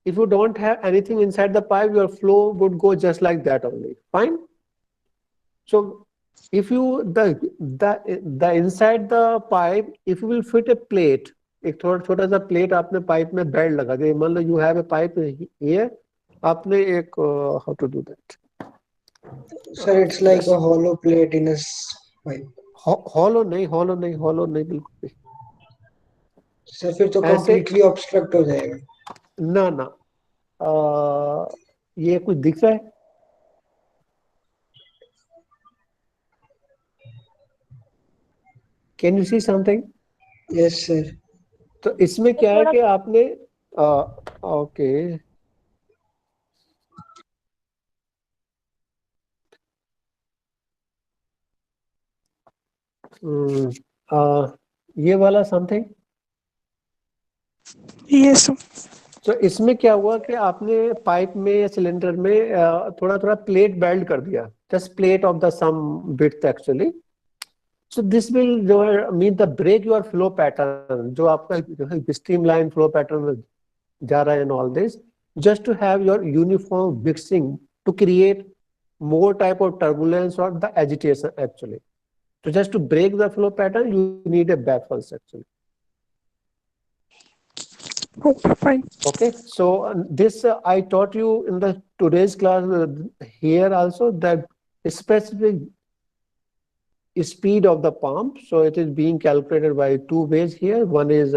If you don't have anything inside the pipe, your flow would go just like that only. Fine. So if you the inside the pipe, if you will fit a plate, एक थोड़ा छोटा सा plate आपने pipe में belt लगा दिया, मान लो you have a pipe here, आपने एक how to do that? Sir, it's like a hollow plate in a pipe. hollow नहीं बिल्कुल भी. सर फिर तो ऐसे completely obstruct हो जाएगा. ना ये कुछ दिख रहा है? Can you see something? Yes, sir. तो इसमें क्या है कि आपने ओके ये वाला समथिंग. Yes, sir. तो इसमें क्या हुआ कि आपने पाइप में या सिलेंडर में थोड़ा थोड़ा प्लेट बेल्ट कर दिया, just plate of the same width actually. So this will जो है mean the break your flow pattern, जो आपका स्ट्रीमलाइन फ्लो पैटर्न जा रहा है and all this, just to have your uniform mixing to create more type of turbulence or the agitation actually. So just to break the flow pattern, you need a baffles actually. Okay, fine. Okay, so this I taught you in the today's class here also that specific speed of the pump. So it is being calculated by two ways here. One is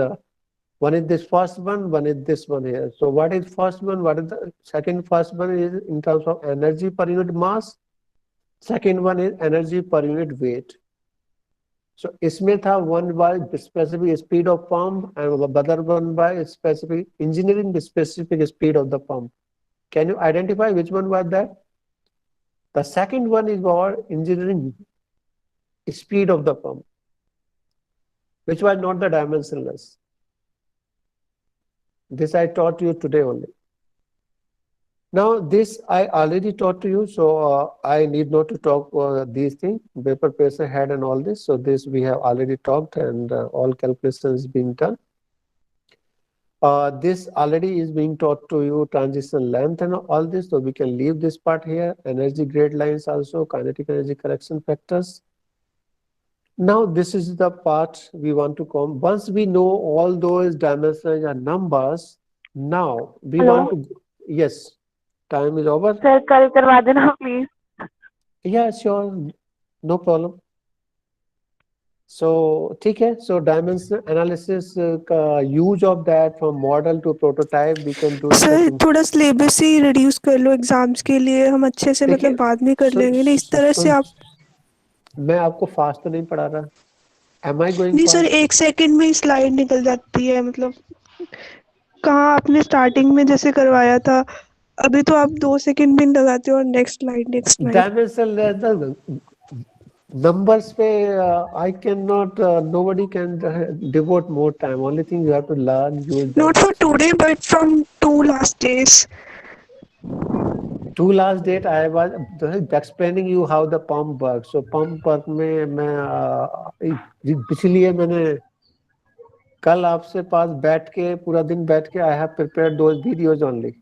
this first one is this one here. So what is first one? What is the second? First one is in terms of energy per unit mass. Second one is energy per unit weight. So इसमें था one by specific speed of pump and the other one by specific engineering the specific speed of the pump. Can you identify which one was that? The second one is about engineering speed of the pump, which was not the dimensionless. This I taught you today only. Now this I already taught to you, so I need not to talk these things, vapor pressure head and all this. So this we have already talked and all calculations being done. This already is being taught to you, transition length and all this, so we can leave this part here. Energy grade lines also, kinetic energy correction factors. Now this is the part we want to come. Once we know all those dimensions and numbers, now we want to, yes, time is over. Sir कल करवा देना please. Yeah, sure, no problem. So ठीक है, so dimension analysis का use of that from model to prototype we can do. Sir थोड़ा syllabus ही reduce कर लो exams के लिए, हम अच्छे से देखिए, मतलब बाद में कर लेंगे ना इस तरह से आप. मैं आपको फास्ट तो नहीं पढ़ा रहा. Am I going नहीं सर, fast? 1 सेकंड में स्लाइड निकल जाती है, मतलब कहाँ आपने स्टार्टिंग में जैसे करवाया था, अभी तो आप 2 सेकंड भी नहीं लगाते हो और नेक्स्ट स्लाइड. Dimension numbers पे I cannot, nobody can devote more time. Only thing you have to learn, use them. Not for today, but from 2 last days. Two last date I was explaining you how the pump works. So pump work में मैं इसलिए मैंने कल आपसे पास बैठ के पूरा दिन बैठ के I have prepared those videos only.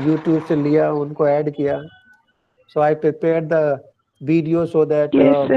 YouTube से लिया, उनको ऐड किया. So I prepared the video so that Yes,